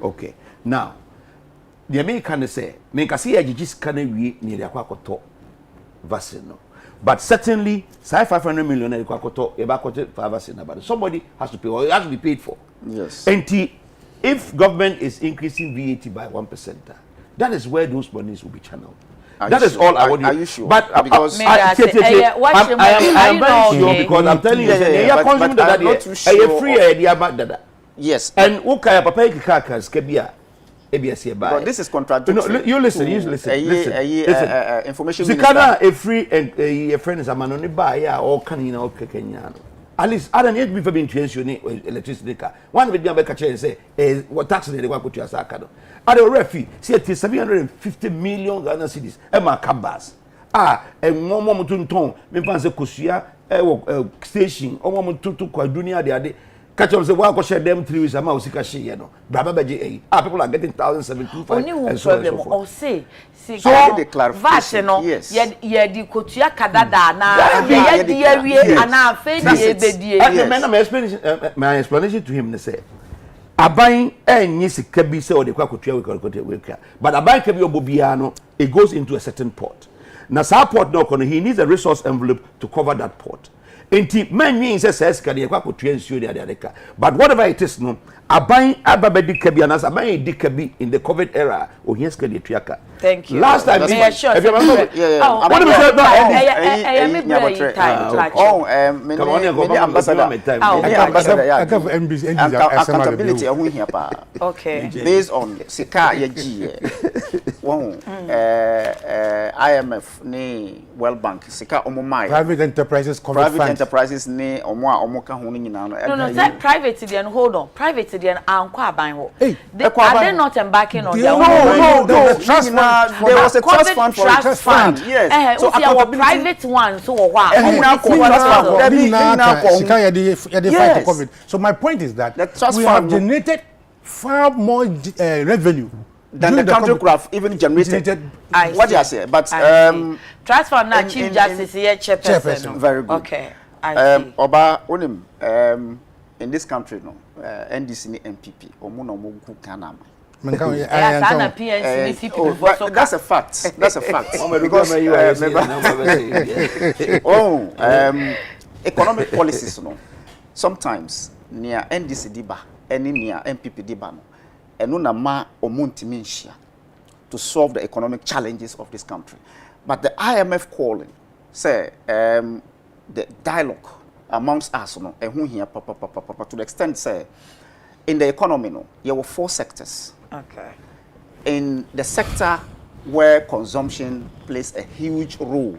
[SPEAKER 3] Okay. Now, the American say, make I see a just can we near the aquacoto vaccine. No. But certainly, 500 million vaccine, but somebody has to pay, or it has to be paid for.
[SPEAKER 4] Yes.
[SPEAKER 3] And if government is increasing VAT by 1%, that is where those monies will be channeled. That is all I want.
[SPEAKER 4] Are you sure?
[SPEAKER 3] But
[SPEAKER 4] because
[SPEAKER 3] I am very sure because I'm telling you,
[SPEAKER 4] I'm not too sure. Yes.
[SPEAKER 3] And okay, Papa Kikakas Kebia.
[SPEAKER 4] But this is contradictory.
[SPEAKER 3] No, you listen.
[SPEAKER 4] Information.
[SPEAKER 3] Zikana a free and a friend is a man on the buy or canina or Kenyano. At least I don't need to be for being changed electricity car. One with the American and say, what tax they want to put your Sakado. At a refi, see it is 750 million Ghana cedis. Emma Cabas. And one moment to tone, me fancy Kusia, station, or moment to Quadunia the other. Catch up the work share them 3 weeks a mouse no. Baba Beji people are getting 1,725 and so on and so forth.
[SPEAKER 1] Say
[SPEAKER 4] so the clarification.
[SPEAKER 1] Yes. Ye di kotua kadada na ye di awie ana fe di ebedie.
[SPEAKER 3] My explanation to him say aban enyi sika bi say o de kwa kotua we but aban ka bi obobia no it goes into a certain port. Now sa port no kono he needs a resource envelope to cover that port. Enti man means says can you kwa kotua nsuo de adeka but whatever it is no aban ababedi kabi anas aban di kabi in the COVID era o here ska de tuaka.
[SPEAKER 1] Thank you.
[SPEAKER 3] Last time
[SPEAKER 1] if you
[SPEAKER 3] remember
[SPEAKER 1] what do we say
[SPEAKER 4] accountability
[SPEAKER 1] okay
[SPEAKER 4] based on sika ye IMF ni World Bank sika omomai
[SPEAKER 2] private enterprises
[SPEAKER 4] ni omo ka ho ni nyina
[SPEAKER 1] no that private then hold on private then ankwa aban ho are they not embarking on their
[SPEAKER 2] no
[SPEAKER 4] there was a trust fund for
[SPEAKER 1] trust fund
[SPEAKER 4] yes
[SPEAKER 1] so our private one so what
[SPEAKER 2] so my point is that we have generated far more revenue
[SPEAKER 4] than the country could have even generated. What do you say? But
[SPEAKER 1] trust fund now chief justice here chairperson.
[SPEAKER 4] Very good.
[SPEAKER 1] Okay. I see.
[SPEAKER 4] Oba onim in this country no NDC ni MPP omo na omo gu Ghana. That's a fact. That's a fact. Because economic policies no sometimes near NDC diba any near MPP diba no eno na ma omuntimi nhia to solve the economic challenges of this country. But the IMF calling say the dialogue amongst us no ehun hia papa to the extent say in the economy no there were 4 sectors.
[SPEAKER 1] Okay.
[SPEAKER 4] In the sector where consumption plays a huge role,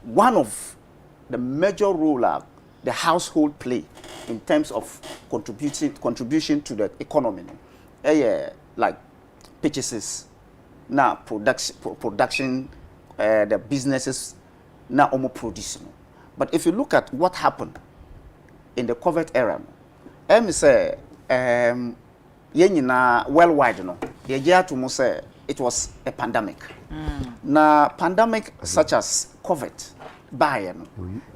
[SPEAKER 4] one of the major role the household play in terms of contribution to the economy, like purchases, now production, the businesses now almost producing. But if you look at what happened in the COVID era, I say worldwide no the year to say it was a pandemic. Na pandemic such as COVID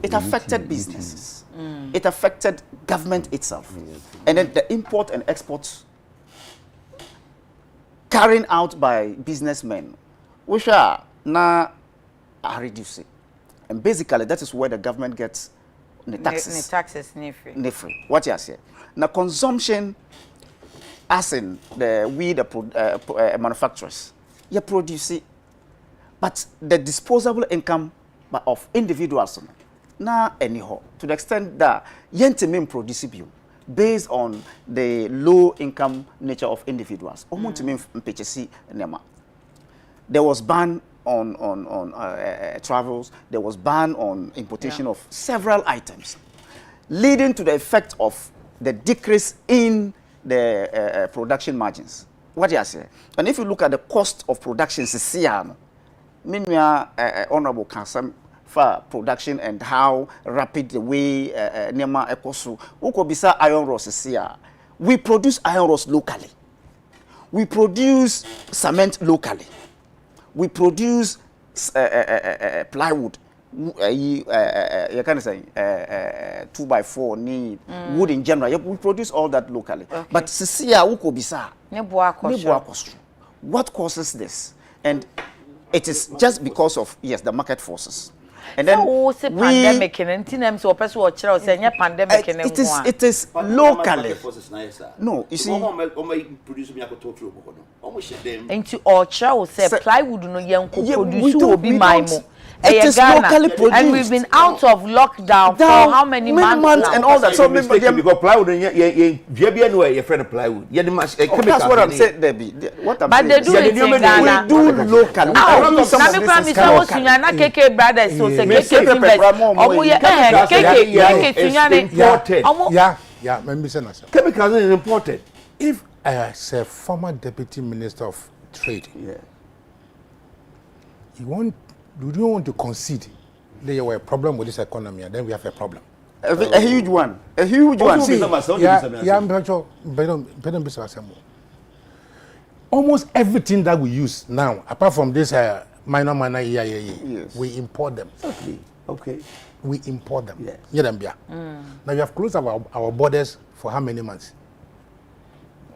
[SPEAKER 4] it affected businesses. It affected government itself. And then the import and exports carried out by businessmen, which are now reducing. And basically that is where the government gets the taxes.
[SPEAKER 1] The
[SPEAKER 4] free. What you say? Now consumption, as in the manufacturers, you produce it, but the disposable income of individuals na anyhow to the extent that yentime produce based on the low income nature of individuals. Omuntime mpechesi nema. there was ban on travels, there was ban on importation of several items, leading to the effect of the decrease in the production margins. What do you say? And if you look at the cost of production, Honorable Council for production and how rapid the way Nema Ekosu, Ukobisa iron rods, we produce iron rods locally. We produce cement locally. We produce plywood. You can say 2x4 wood in general. We produce all that locally. Okay. But Sisia Ukobisa, what causes this? And it is just because of the market forces. And then
[SPEAKER 1] pandemic pandemic
[SPEAKER 4] it is locally. No, you see.
[SPEAKER 1] Into Orcha will say plywood no produce will be my
[SPEAKER 4] it is locally produced.
[SPEAKER 1] And we've been out of lockdown for how many months
[SPEAKER 4] and all that.
[SPEAKER 3] So because plywood your friend of plywood.
[SPEAKER 4] That's what I'm saying, Debbie. What I'm
[SPEAKER 1] saying. But they do it in Ghana.
[SPEAKER 4] We do locally.
[SPEAKER 3] Chemicals is imported.
[SPEAKER 2] If as a former deputy minister of trade, you don't want to concede that you have a problem with this economy, and then we have a problem.
[SPEAKER 4] A huge one. A huge one.
[SPEAKER 2] Almost everything that we use now, apart from this minor, we import them.
[SPEAKER 3] Okay.
[SPEAKER 2] We import them.
[SPEAKER 3] Yes.
[SPEAKER 2] Now we have closed our borders for how many months?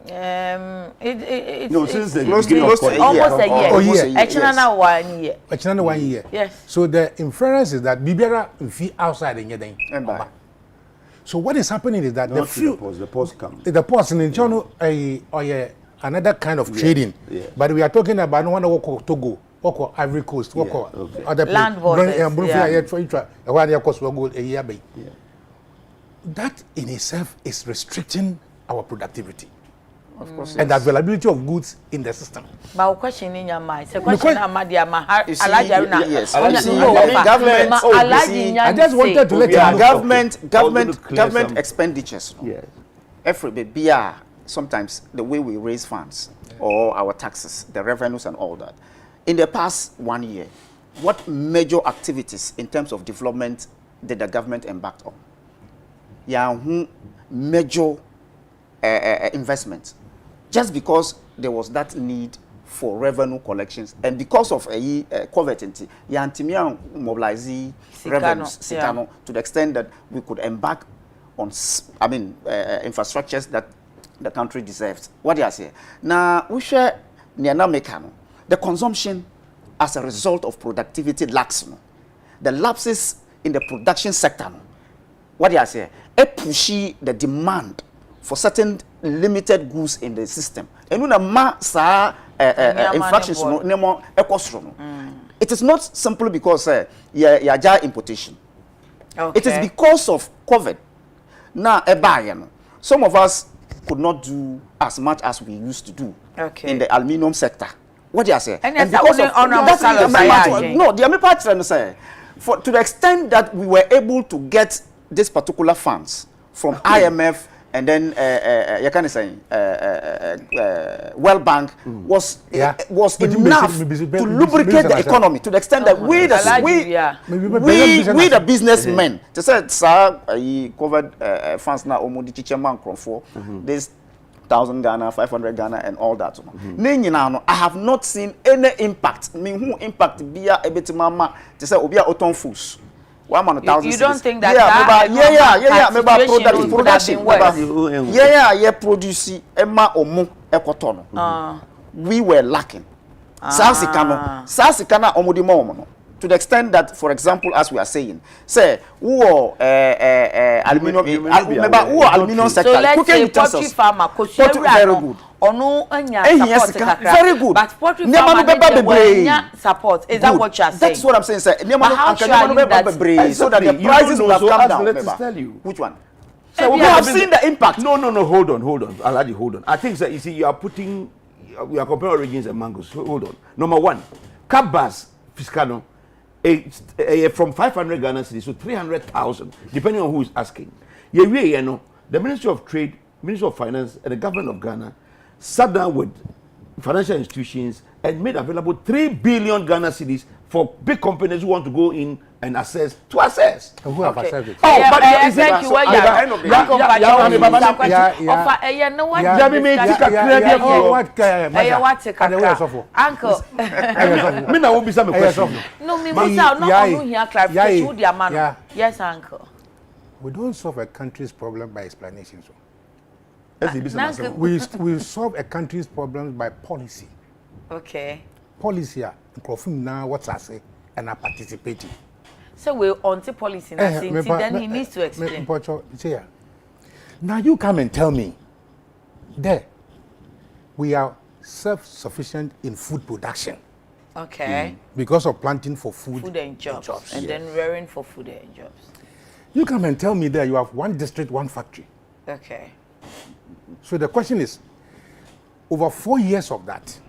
[SPEAKER 3] Since the beginning of
[SPEAKER 1] almost a year.
[SPEAKER 2] Oh, yeah.
[SPEAKER 1] Actually,
[SPEAKER 2] 1 year.
[SPEAKER 1] Yes.
[SPEAKER 2] So the inference is that Bibiara fee outside in your So what is happening is that
[SPEAKER 3] the pause comes.
[SPEAKER 2] The pause in China another kind of trading.
[SPEAKER 3] Yeah.
[SPEAKER 2] But we are talking about no one walk Togo, walk Ivory Coast, walk other
[SPEAKER 1] land borders.
[SPEAKER 2] That in itself is restricting our productivity.
[SPEAKER 4] Of course,
[SPEAKER 2] and the availability of goods in the system.
[SPEAKER 1] But question in your mind, the question Amadia Mahar,
[SPEAKER 4] yes.
[SPEAKER 2] I just wanted to let you know.
[SPEAKER 4] Government expenditures.
[SPEAKER 3] Yes.
[SPEAKER 4] Every BR, sometimes the way we raise funds or our taxes, the revenues and all that. In the past 1 year, what major activities in terms of development did the government embark on? Major investments. Just because there was that need for revenue collections, and because of COVID, Yantimia mobilizing revenues to the extent that we could embark on, infrastructures that the country deserves. What do you say? Now, we share the consumption as a result of productivity lacks. The lapses in the production sector. What do you say? It pushes the demand for certain limited goods in the system. And when infractions it is not simply because importation. Okay. It is because of COVID. Now, some of us could not do as much as we used to do in the aluminium sector. What do you say?
[SPEAKER 1] And because of
[SPEAKER 4] to the extent that we were able to get this particular funds from IMF and then you can say World Bank was enough to lubricate the economy to the extent that we the businessmen to say he covered funds now almost for this 1,000 Ghana, 500 Ghana, and all that. I have not seen any impact. Who impact be a bit mama to say Obia Oton Fools.
[SPEAKER 1] You don't think that
[SPEAKER 4] produce Emma Omu Ekotono. We were lacking. Sasikana Omodimo. To the extent that, for example, as we are saying, say, aluminum sector.
[SPEAKER 1] So let's say poultry farmer,
[SPEAKER 4] very good. Very good.
[SPEAKER 1] But poultry farmer support. Is that what you are saying?
[SPEAKER 4] That's what I'm saying, sir.
[SPEAKER 1] But how sure are you that
[SPEAKER 4] so that the prices will have come down?
[SPEAKER 3] Let us tell you.
[SPEAKER 4] Which one?
[SPEAKER 3] So we have seen the impact. No. Hold on. Aladi, hold on. I think that you see, you are putting we are comparing origins and mangoes. So hold on. Number 1, cabas fiscano, from 500 Ghana cedis to 300,000, depending on who is asking. The Ministry of Trade, Ministry of Finance, and the government of Ghana sat down with financial institutions and made available 3 billion Ghana cedis for big companies who want to go in and access.
[SPEAKER 2] And who have accessed it?
[SPEAKER 3] Oh, but
[SPEAKER 1] thank you. Uncle. Yes, uncle.
[SPEAKER 2] We don't solve a country's problem by explanations.
[SPEAKER 3] we
[SPEAKER 2] We solve a country's problems by policy.
[SPEAKER 1] Okay.
[SPEAKER 2] Policy now what's I say and are participating.
[SPEAKER 1] So we're anti policy then he needs to explain.
[SPEAKER 2] Now you come and tell me there we are self-sufficient in food production.
[SPEAKER 1] Okay.
[SPEAKER 2] Because of planting for
[SPEAKER 1] Food and jobs. And then rearing for food and jobs.
[SPEAKER 2] You come and tell me there you have one district, one factory.
[SPEAKER 1] Okay.
[SPEAKER 2] So the question is, over 4 years of that,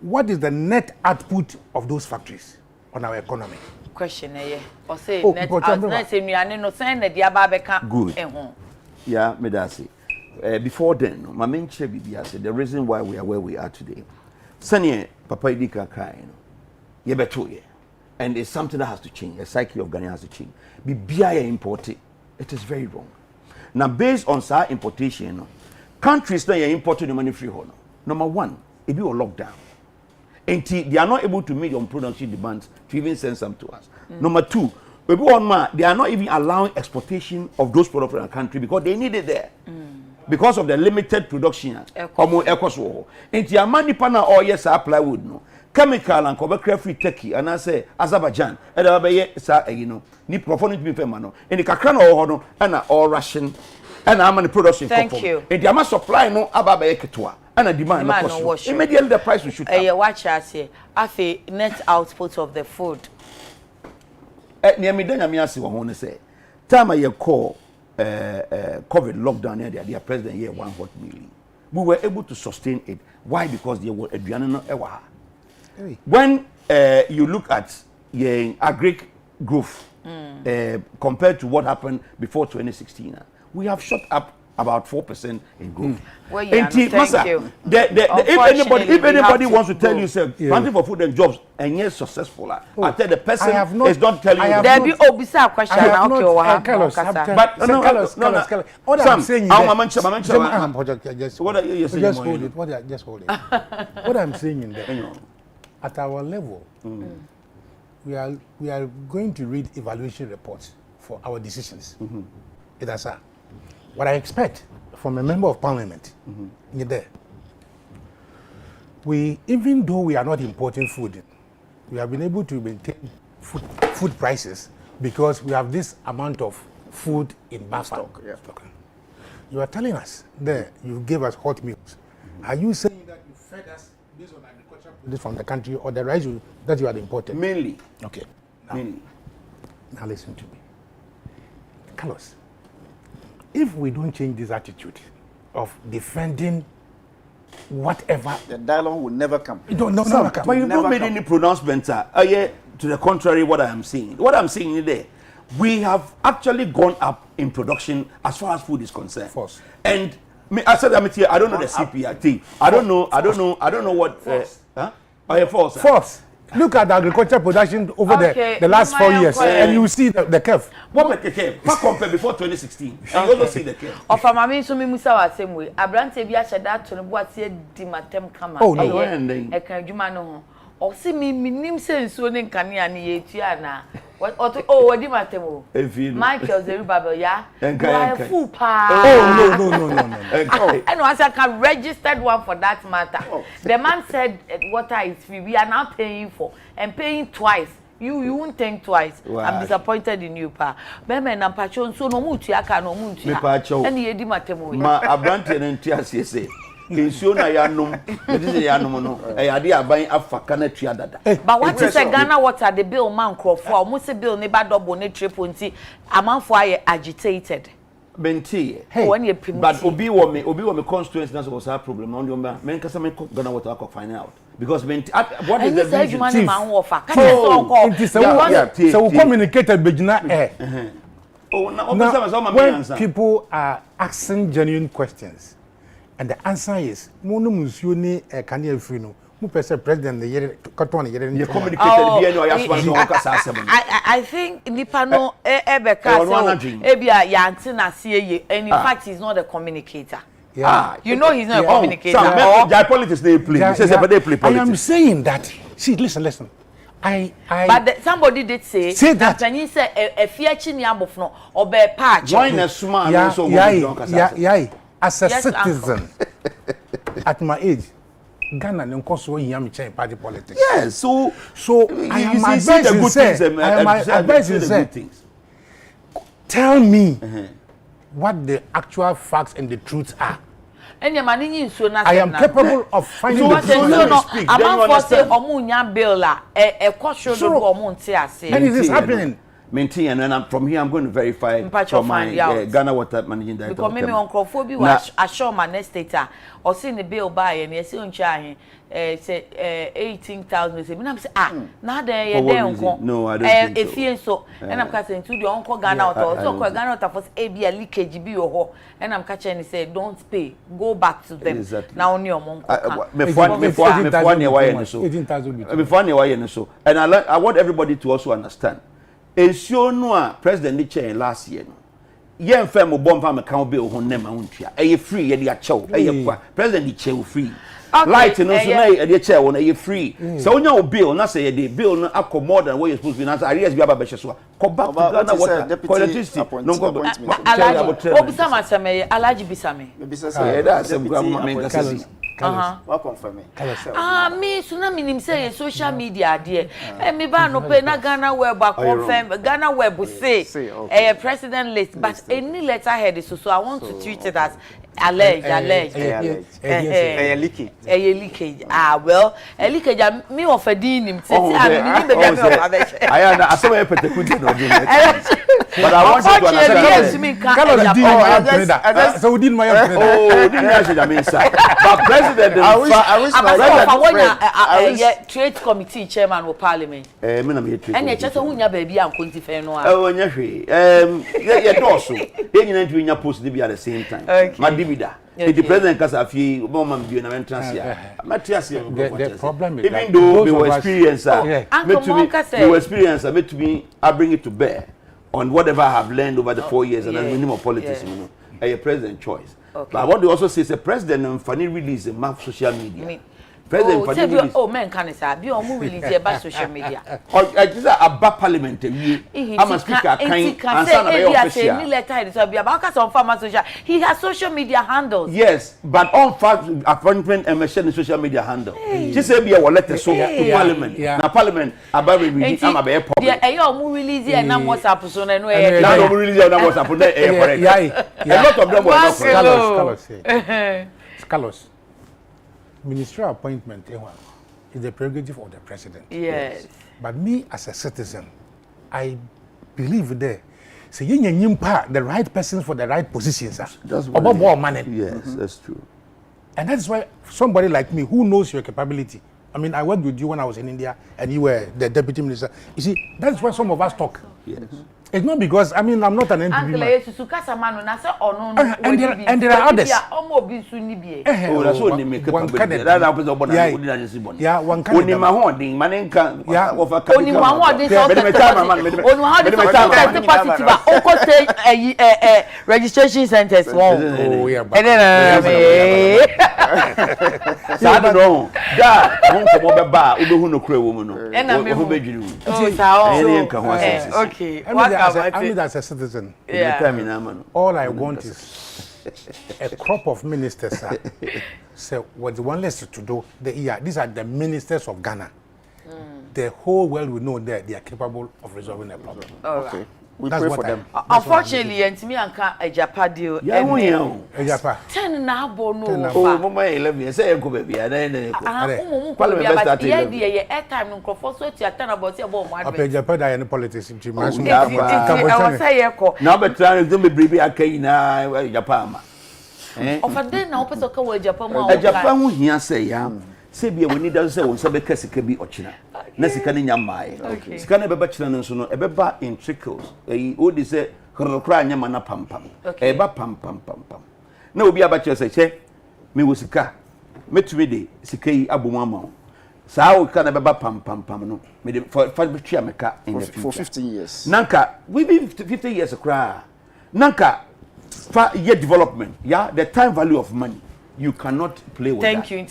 [SPEAKER 2] what is the net output of those factories on our economy?
[SPEAKER 1] Question or say
[SPEAKER 2] Oh,
[SPEAKER 1] net
[SPEAKER 2] but
[SPEAKER 1] out no say no say na dia ba beka
[SPEAKER 3] good. Yeah, me that say. Before then, my main Bibia said the reason why we are where we are today. Sanye Papa Idika kai no. Ye beto ye. And it's something that has to change. The psyche of Ghana has to change. Bibia imported. It is very wrong. Now based on sa importation, countries that are importing the money free hold. Number 1, it be a lockdown. And they are not able to meet your production demands to even send some to us. Number 2, they are not even allowing exportation of those products from the country because they need it there. Because of the limited production. And the money pana or yes plywood no. Chemical and cover free Turkey and I say Azerbaijan and ni performing to be femano. And the kakran or and all Russian and how many production.
[SPEAKER 1] Thank you.
[SPEAKER 3] And the supply no ababe ketua. And a demand no immediately the price will shoot up.
[SPEAKER 1] Watch us here. Afi net output of the food.
[SPEAKER 3] Near me then I want to say time I call COVID lockdown here the president here 1 hot million. We were able to sustain it. Why? Because there were a when you look at agri growth compared to what happened before 2016, we have shot up about 4% in growth.
[SPEAKER 1] Well, yeah, thank you.
[SPEAKER 3] If anybody wants to tell you, planting for food and jobs and yes successful, I tell the person is not telling you.
[SPEAKER 1] There be obisa question now.
[SPEAKER 2] But no. What I'm saying is just hold it. What I'm saying in there, at our level, we are going to read evaluation reports for our decisions. It is what I expect from a member of parliament. There, even though we are not importing food, we have been able to maintain food prices because we have this amount of food in buffer. You are telling us there you gave us hot meals. Are you saying that you fed us based on agricultural produce from the country or the rice that you had imported?
[SPEAKER 3] Mainly.
[SPEAKER 2] Okay. Now listen to me. Carlos, if we don't change this attitude of defending whatever,
[SPEAKER 4] the dialogue will never come.
[SPEAKER 2] Never come.
[SPEAKER 3] But you've not made any pronouncement, sir. To the contrary, what I am saying. What I'm saying is there, we have actually gone up in production as far as food is concerned.
[SPEAKER 2] Force.
[SPEAKER 3] And I said, I don't know the CPR thing. I don't know what. Force.
[SPEAKER 2] Force. Look at the agricultural production over the last 4 years, and you see the curve.
[SPEAKER 3] What make the curve? What compare before 2016? And you also see the curve.
[SPEAKER 1] Of a mami so me musa wa same way. Abrante bi a sheda to no bo ate di matem kama.
[SPEAKER 2] Oh no.
[SPEAKER 1] E kan adwuma no ho. O se me nim se nsuo ne nkane ane ye tua na. Wadi matem o. Michael Zerubabel ya. Full pa.
[SPEAKER 2] Oh no.
[SPEAKER 1] And once I can registered one for that matter. The man said water is free. We are now paying for and paying twice. You won't think twice. Wow. I'm disappointed in you, pa. Beme na pacho so no mutu aka no mutu. And ye di matem o.
[SPEAKER 3] Ma abrante na ntia sese. Kensuo na ya nom. This ya nom no. E ade aban afaka na tua dada.
[SPEAKER 1] But what is a Ghana water the bill man crop for? Almost a bill ne ba double ne triple nti amanfo aye agitated.
[SPEAKER 3] Benti.
[SPEAKER 2] Hey,
[SPEAKER 3] But obi wo me constituency na so was a problem. On the men kasa me Ghana water ko find out because what is the reason?
[SPEAKER 2] So we communicated Begina. Now, when people are asking genuine questions, and the answer is, "Mono musioni kanye frino." Mu pese president the year katone year.
[SPEAKER 3] You communicated
[SPEAKER 1] I think nipa no ebeka say ebia yanti na see and in fact he's not a communicator.
[SPEAKER 2] Yeah.
[SPEAKER 1] You know he's not a communicator.
[SPEAKER 3] Their politics they play. They play politics.
[SPEAKER 2] I am saying that. See, listen.
[SPEAKER 1] But somebody did say that when you say a fear chini abofno or be patch.
[SPEAKER 3] Join a smart
[SPEAKER 2] as a citizen at my age. Ghana and Kosovo yam change party politics.
[SPEAKER 3] Yes, so
[SPEAKER 2] I am advising say, tell me what the actual facts and the truths are.
[SPEAKER 1] And your money so
[SPEAKER 2] I am capable of finding the truth.
[SPEAKER 1] I'm not for say omunya bill a question do omunti ase.
[SPEAKER 2] And it is happening.
[SPEAKER 3] Maintain and I'm from here I'm going to verify from my Ghana Water Managing Director.
[SPEAKER 1] Because maybe on Crawford was assure my next data or seeing the bill buy and you see on China say 18,000 say now there
[SPEAKER 3] no I don't think
[SPEAKER 1] so. So and I'm catching to the uncle Ghana Water so Ghana Water for a leakage be your and I'm catching and say don't pay go back to them now on your monk
[SPEAKER 3] before and I want everybody to also understand. Ensure no a president ni chain last year no yen fam bo mfa me kan bill ho nema huntua e free ye dia chew e kwa president di chew free light no so na e dia chew no e free so onya o bill na say the bill no akọ more than what you supposed to be na areas bi aba be so ko back to Ghana water electricity no go
[SPEAKER 1] alaji obisa masame alaji bisame
[SPEAKER 4] bisa say
[SPEAKER 3] that's some government kasi
[SPEAKER 4] what confirm me
[SPEAKER 1] me so na minim say social media there me ba no pe na Ghana web confirm Ghana web say president list but any letter head so I want to treat it as alleged leakage well leakage me of a din him say I baby
[SPEAKER 3] I na aso e petekudi no but I want you to understand
[SPEAKER 2] so we did my
[SPEAKER 3] but president
[SPEAKER 1] I wish trade committee chairman of parliament
[SPEAKER 3] me na me trade
[SPEAKER 1] and just who nya baby am konti fe no
[SPEAKER 3] nya hwe ye doso ye nyina ntu nya post be at the same time madibida the president kasa fi bo ma bi na entrance ya matias
[SPEAKER 2] the problem is
[SPEAKER 3] even though we were experiencer me to me I bring it to bear on whatever I have learned over the 4 years and the minimum politics you know a president choice. But I want to also say the president and funny release the map social media. President funny release.
[SPEAKER 1] Oh man can say be on release about social media.
[SPEAKER 3] Or just about parliament I'm a speaker kind
[SPEAKER 1] say letter so be about some farmer social. He has social media handles.
[SPEAKER 3] Yes, but on fact appointment and machine social media handle. Just say be a letter so to parliament. Now parliament about release I'm a public.
[SPEAKER 1] Yeah, you release and now WhatsApp so no
[SPEAKER 3] now release and WhatsApp correct. A lot of them were
[SPEAKER 2] Carlos. Ministerial appointment is the prerogative of the president.
[SPEAKER 1] Yes.
[SPEAKER 2] But me as a citizen, I believe there. So you need the right persons for the right positions.
[SPEAKER 3] That's
[SPEAKER 2] above more money.
[SPEAKER 3] Yes, that's true.
[SPEAKER 2] And that's why somebody like me who knows your capability. I mean, I worked with you when I was in India and you were the deputy minister. You see, that's why some of us talk.
[SPEAKER 3] Yes.
[SPEAKER 2] It's not because, I mean, I'm not an NPP man. And there are others.
[SPEAKER 3] Oh, that's what they make up. That's what
[SPEAKER 2] yeah, one kind
[SPEAKER 3] of holding, Manenka. Yeah, of a
[SPEAKER 1] registration centers.
[SPEAKER 2] Oh, yeah, but
[SPEAKER 3] I don't know. That won't come over bar, who no crave woman. And I'm okay.
[SPEAKER 2] I mean, as a citizen, all I want is a crop of ministers. So, what the one less to do, these are the ministers of Ghana. The whole world will know that they are capable of resolving a problem.
[SPEAKER 1] Okay.
[SPEAKER 4] We pray for them.
[SPEAKER 1] Unfortunately, and to me, I a Japan deal.
[SPEAKER 3] Yeah, we know.
[SPEAKER 2] A Japan.
[SPEAKER 1] 10 now, bono.
[SPEAKER 3] Oh, Mama, 11 say go baby. And then
[SPEAKER 1] airtime no crofo so to attend about say about one.
[SPEAKER 2] A Japan die in politics in Jim.
[SPEAKER 1] I was say eko.
[SPEAKER 3] Now be trying to be baby akai na Japan.
[SPEAKER 1] Of then now person ka Japan
[SPEAKER 3] ma. Japan hu hia say ya. Say be we need say won say be kasika bi ochina. Na sika ne nyamae. Sika ne beba china nso no e beba in trickles. O di say kra nyama na pam pam. E ba pam pam pam pam. Na obi abache say che me wo sika. Metumi de sika yi abomu ama. Saa o ka na beba pam pam pam no. Me de for betwa meka in the future.
[SPEAKER 4] For 15 years.
[SPEAKER 3] Nanka we be 50 years kra. Nanka year development. Yeah, the time value of money. You cannot play with
[SPEAKER 1] Thank
[SPEAKER 3] that.
[SPEAKER 1] you.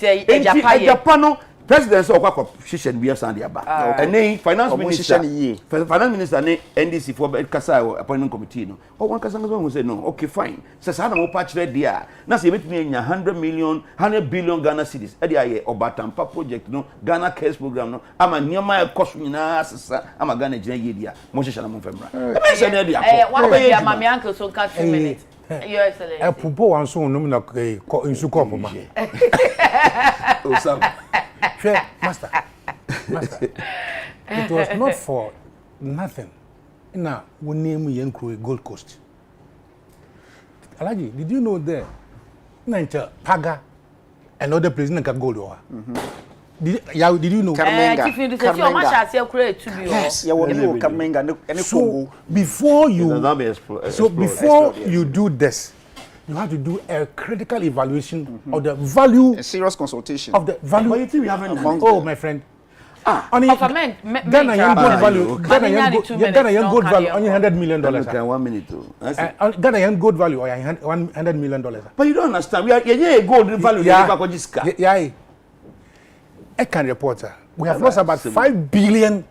[SPEAKER 3] Japan president say okwa shishen bi asan dia ba. And then finance minister ne NDC for kasa appointment committee no. O one kasa ngo say no. Okay fine. Say sa na mo pa kire dia. Na say betumi nya 100 billion Ghana cedis. E dia ye Obatampa project no, Ghana Cares program no. Ama nyama e koso nyina sesa ama Ghana gina ye dia. Mo hihya na mo famra. E say na dia.
[SPEAKER 1] One day my me uncle so can 2 minutes. Your Excellency.
[SPEAKER 2] A pupo wan so no na insu kopo ma.
[SPEAKER 3] O sam.
[SPEAKER 2] Master. It was not for nothing. Now, we name Yankro Gold Coast. Alaji, did you know there? Nancha Paga and other places in gold. Did you know?
[SPEAKER 4] Yes, so
[SPEAKER 2] before you do this, you have to do a critical evaluation of the value,
[SPEAKER 4] a serious consultation
[SPEAKER 2] of the value.
[SPEAKER 3] But you think we haven't done?
[SPEAKER 2] Oh, my friend.
[SPEAKER 1] Ghana
[SPEAKER 2] young gold value only $100 million.
[SPEAKER 3] 1 minute.
[SPEAKER 2] Ghana young gold value $100 million.
[SPEAKER 3] But you don't understand. We are gold value.
[SPEAKER 2] Yeah. I can report. We have lost about $5 billion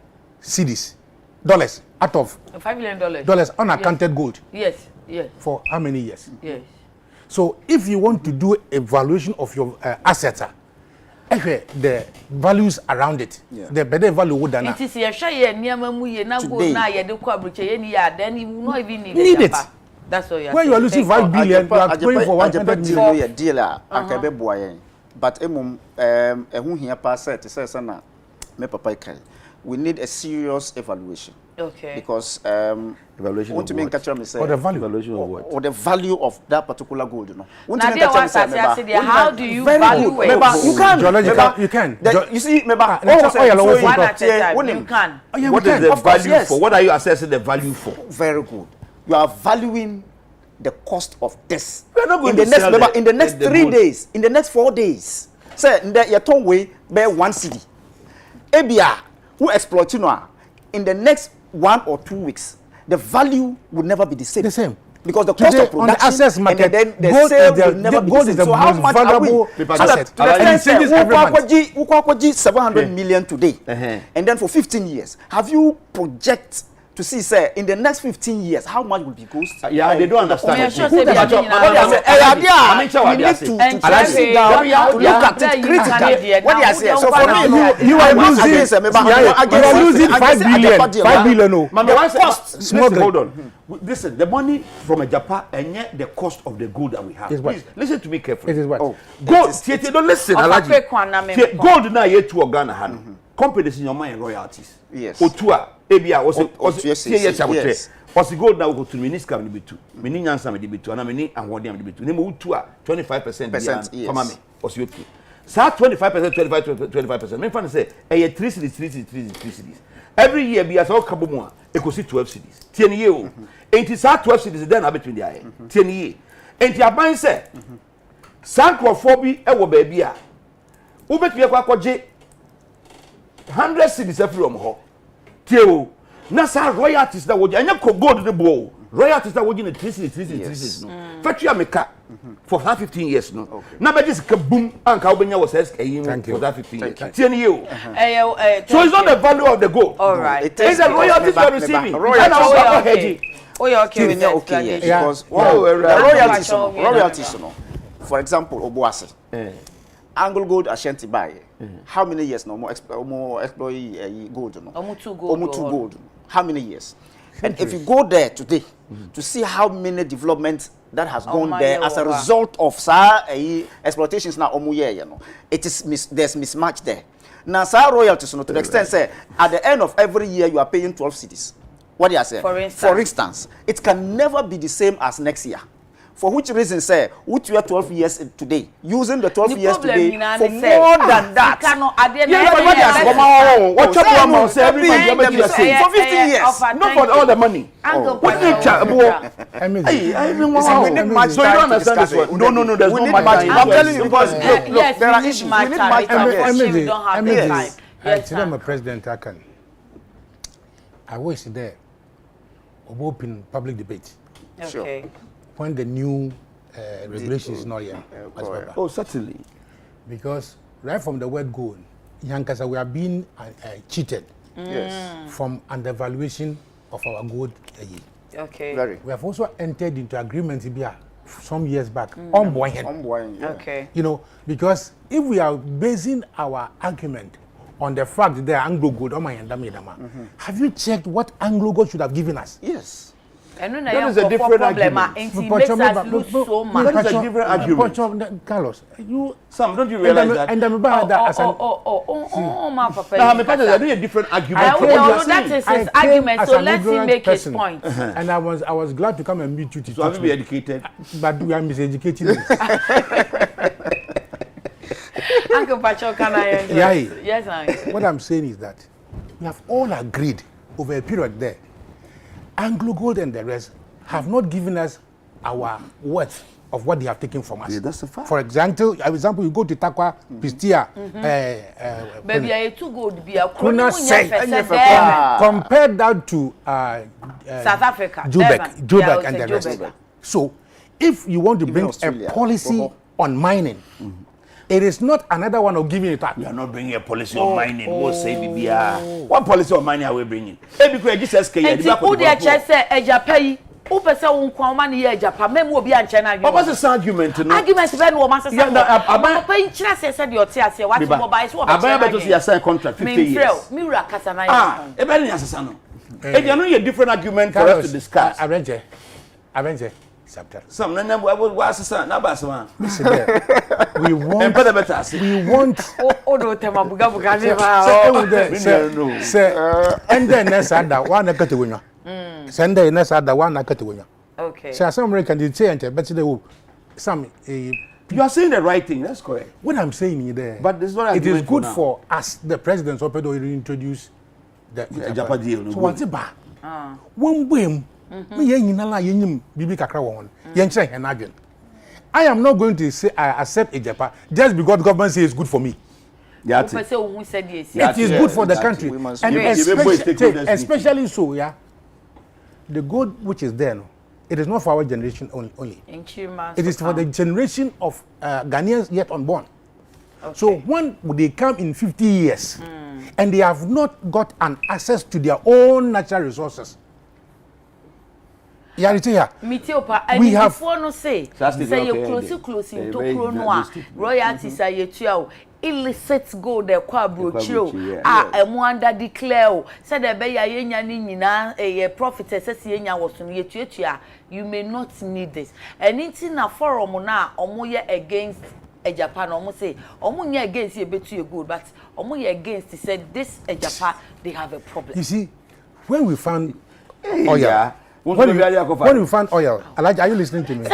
[SPEAKER 2] dollars out of
[SPEAKER 1] $5 billion
[SPEAKER 2] unaccounted gold.
[SPEAKER 1] Yes.
[SPEAKER 2] For how many years?
[SPEAKER 1] Yes.
[SPEAKER 2] So if you want to do a valuation of your assets, the values around it, the better value would than
[SPEAKER 1] it is a share near Mamuye now go now you do then you will not even
[SPEAKER 2] need it.
[SPEAKER 1] That's all you
[SPEAKER 2] when you are losing $5 billion, you are going for $100 million.
[SPEAKER 4] Dealer but who here pass it says me papa kai. We need a serious evaluation.
[SPEAKER 1] Okay.
[SPEAKER 4] Because
[SPEAKER 3] evaluation
[SPEAKER 4] want to make catch me say
[SPEAKER 2] or the value
[SPEAKER 3] evaluation of what?
[SPEAKER 4] Or the value of that particular gold, you know.
[SPEAKER 1] How do you value it?
[SPEAKER 2] You can.
[SPEAKER 4] You see,
[SPEAKER 1] you can.
[SPEAKER 3] What is the value for? What are you assessing the value for?
[SPEAKER 4] Very good. You are valuing the cost of this.
[SPEAKER 3] We are not going
[SPEAKER 4] in the next 3 days, in the next 4 days. Say your tongue way bear 1 cedi. Ebia who exploit in the next 1 or 2 weeks, the value will never be the same.
[SPEAKER 2] The same.
[SPEAKER 4] Because the cost of production
[SPEAKER 2] on the assets market,
[SPEAKER 4] and then the sale will never be the same.
[SPEAKER 2] So how much
[SPEAKER 4] valuable
[SPEAKER 2] asset?
[SPEAKER 4] We 700 million today, and then for 15 years. Have you project to see, say, in the next 15 years, how much will be cost?
[SPEAKER 3] Yeah, they don't understand.
[SPEAKER 4] We need to sit down to look at it critically. What do you say? So for me,
[SPEAKER 2] you are losing $5 billion.
[SPEAKER 3] Hold on. Listen, the money from Japan and yet the cost of the gold that we have. Please listen to me carefully.
[SPEAKER 2] It is what?
[SPEAKER 3] Gold. Don't listen. Gold now yet to Ghana. Companies in your mind royalties.
[SPEAKER 4] Yes.
[SPEAKER 3] Otua. Ebia was
[SPEAKER 4] yes.
[SPEAKER 3] Was gold now go to minister me be 2. Me ni nyansa me be 2 and me and what them be 2. Name utua 25% for me. Was you okay? Sa 25%. Me fan say e 3 cities. Every year be as all kabomo e go see 12 cities. 10 year o. Enti sa 12 cities then na between there. 10 year. Enti aban say sankrofo bi e wo ba bia. Wo betue kwa kwaje 100 cities every ho. Teo na sa royalties that would anya gold the bow royalties that would in 3 cities no factory ameka for 15 years no na be this boom anka obenya was for that 15 years 10 years so it's not the value of the gold.
[SPEAKER 1] All right,
[SPEAKER 3] it's the royalties you are receiving
[SPEAKER 4] and
[SPEAKER 3] also hedging.
[SPEAKER 4] Because royalties no, for example Obuasi Angle Gold Ashanti buy. How many years no more exploit gold no? Almost 2 gold. How many years? And if you go there today to see how many developments that has gone there as a result of exploitations now, it is there's mismatch there. Now, royalties, to the extent say at the end of every year you are paying 12 cities. What do you say? For instance, it can never be the same as next year. For which reason, say, which we are 12 years today, using the 12 years today for more than that.
[SPEAKER 3] What you say for 50 years, not for all the money. What so you don't understand this one? No, there's no money.
[SPEAKER 4] I'm telling you because look, there are issues. We need much
[SPEAKER 1] time.
[SPEAKER 2] Yes, I'm a president. I wish there open public debate.
[SPEAKER 1] Okay.
[SPEAKER 2] When the new regulation is not yet.
[SPEAKER 3] Oh, certainly.
[SPEAKER 2] Because right from the word go, Yankasa, we are being cheated from undervaluation of our gold.
[SPEAKER 1] Okay.
[SPEAKER 2] We have also entered into agreements some years back on boy.
[SPEAKER 1] Okay.
[SPEAKER 2] You know, because if we are basing our argument on the fact that they are Anglo gold, have you checked what Anglo gold should have given us?
[SPEAKER 3] Yes.
[SPEAKER 1] That is a different argument. It makes us lose so much.
[SPEAKER 3] That is a different argument.
[SPEAKER 2] Carlos,
[SPEAKER 3] Sam, don't you realize that?
[SPEAKER 2] And I'm about that as
[SPEAKER 1] my papa.
[SPEAKER 3] No, I'm doing a different argument.
[SPEAKER 1] That is his argument. So let him make his point.
[SPEAKER 2] And I was glad to come and meet you.
[SPEAKER 3] So have you been educated?
[SPEAKER 2] But we are miseducating.
[SPEAKER 1] Uncle Pacho, can I answer? Yes, Uncle.
[SPEAKER 2] What I'm saying is that we have all agreed over a period there. Anglo Gold and the rest have not given us our worth of what they have taken from us.
[SPEAKER 3] Yeah, that's a fact.
[SPEAKER 2] For example, you go to Takwa, Pistia,
[SPEAKER 1] maybe I too good be a
[SPEAKER 2] Kuna compare that to
[SPEAKER 1] South Africa,
[SPEAKER 2] Joburg and the rest. So, if you want to bring a policy on mining, it is not another one of giving it up.
[SPEAKER 3] We are not bringing a policy on mining. We'll say BBR. What policy on mining are we bringing? Because just as Kenya,
[SPEAKER 1] who the chest say Japan, who person won't come money here Japan, men will be a China.
[SPEAKER 3] What was the argument?
[SPEAKER 1] Argument when woman says, I'm paying China said your tears, what you buy is what I
[SPEAKER 3] better to sign contract 50 years.
[SPEAKER 1] Mira Casana.
[SPEAKER 3] Ebony Asano. And you know a different argument for us to discuss.
[SPEAKER 2] Arrange.
[SPEAKER 3] Some number was a son, Nabasama.
[SPEAKER 2] We want
[SPEAKER 1] no Tamabuga.
[SPEAKER 2] And then that's other one I got to win. Sunday, that's other one I got to win.
[SPEAKER 1] Okay.
[SPEAKER 2] So some American did say, but some
[SPEAKER 3] you are saying the right thing, that's correct.
[SPEAKER 2] What I'm saying is there.
[SPEAKER 3] But this is what
[SPEAKER 2] it is good for us, the president's opedo introduce the
[SPEAKER 3] Japan deal.
[SPEAKER 2] So what's it about? One whim. I am not going to say I accept a Japan just because the government says it's good for me.
[SPEAKER 1] It is
[SPEAKER 2] good for the country. And especially so, the gold which is there, it is not for our generation only. It is for the generation of Ghanaians yet unborn. Okay. So when they come in 50 years and they have not got an access to their own natural resources, we have
[SPEAKER 1] before no say you close into Kronoa royalties are you illicit gold the kwabro chiro emu under declare said the be ya yenya ni nyina a profit say yenya was no yetuatua you may not need this anything na forum na omo ye against a Japan omo say omo nya against ye betu ye gold but omo ye against said this a Japan they have a problem.
[SPEAKER 2] You see, when we found oil, when we found oil, are you listening to me? We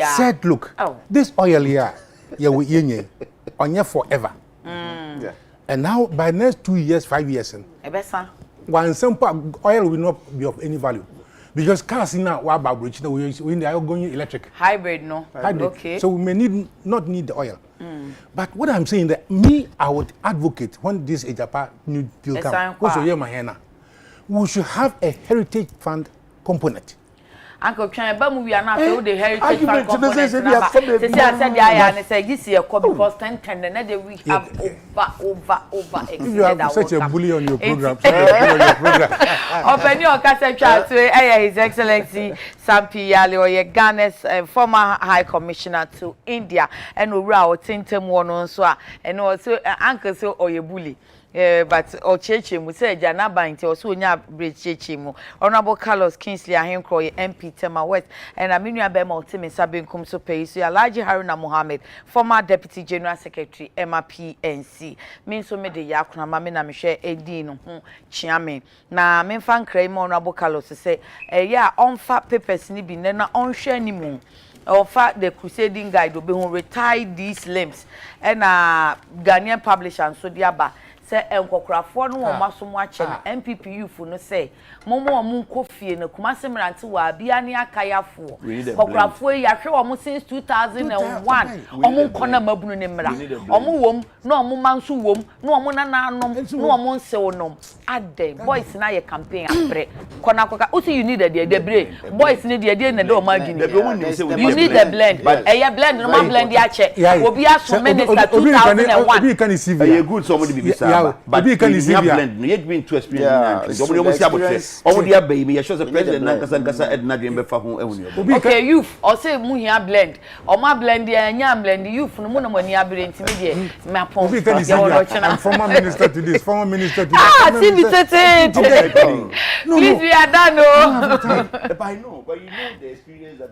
[SPEAKER 2] said, look, this oil here, on forever. And now, by next 2 years, 5 years, one simple oil will not be of any value. Because cars now, we are going electric.
[SPEAKER 1] Hybrid, no.
[SPEAKER 2] Hybrid. Okay. So we may not need the oil. But what I'm saying that I would advocate when this Japan new deal comes. We should have a heritage fund component.
[SPEAKER 1] Uncle Chan, we are not the heritage fund component. I said this year because 10 and we have over.
[SPEAKER 2] If you have such a bully on your program,
[SPEAKER 1] open your cassette chat to His Excellency Sampi Yali or Ghana's former High Commissioner to India and Ura or Tintam one so and also Uncle so or your bully. but Ochechi mu say Jana Banti also nya brechechi mu. Honorable Carlos Kingsley Ahenkro MP Tema West and Aminua Bema Ultimate Sabinkum so pay so Alhaji Haruna Mohammed former Deputy General Secretary MPNC. Min so me de yakuna ma me na me hwe edi no ho chiame. Na me fan krai mo Honorable Carlos say ya onfa papers ni bi na onhwe animu. Offer the crusading guide will be retire these limbs and Ghanaian publisher so diaba say enkokrafo no wo maso mo ache MPP youth no say momo mu nkofie na kumase mranti wa bia ne akayafo enkokrafo ya hwe wo since 2001 omo nkona mabunu ne mra omo wom na omo manso wom na omo nananom na omo nsewonom ade boys na ye campaign apre kona koka o you need the debre boys ne de na de o magini you need the blend eya blend no ma blend ya che obi aso minister 2001
[SPEAKER 2] obi kan CV
[SPEAKER 3] good so omo de bibisa but
[SPEAKER 2] obi kan CV
[SPEAKER 3] blend no yet been to experience omo si abotre omo dia baby you show the president nankasa edna dream be fa ho ehunu
[SPEAKER 1] okay youth or say mu hia blend o ma blend ya nya blend youth no mu no mani abere ntimi de me apon
[SPEAKER 2] obi kan CV I'm former minister to this former minister to
[SPEAKER 1] that please we are done no
[SPEAKER 3] but I know but you know the experience that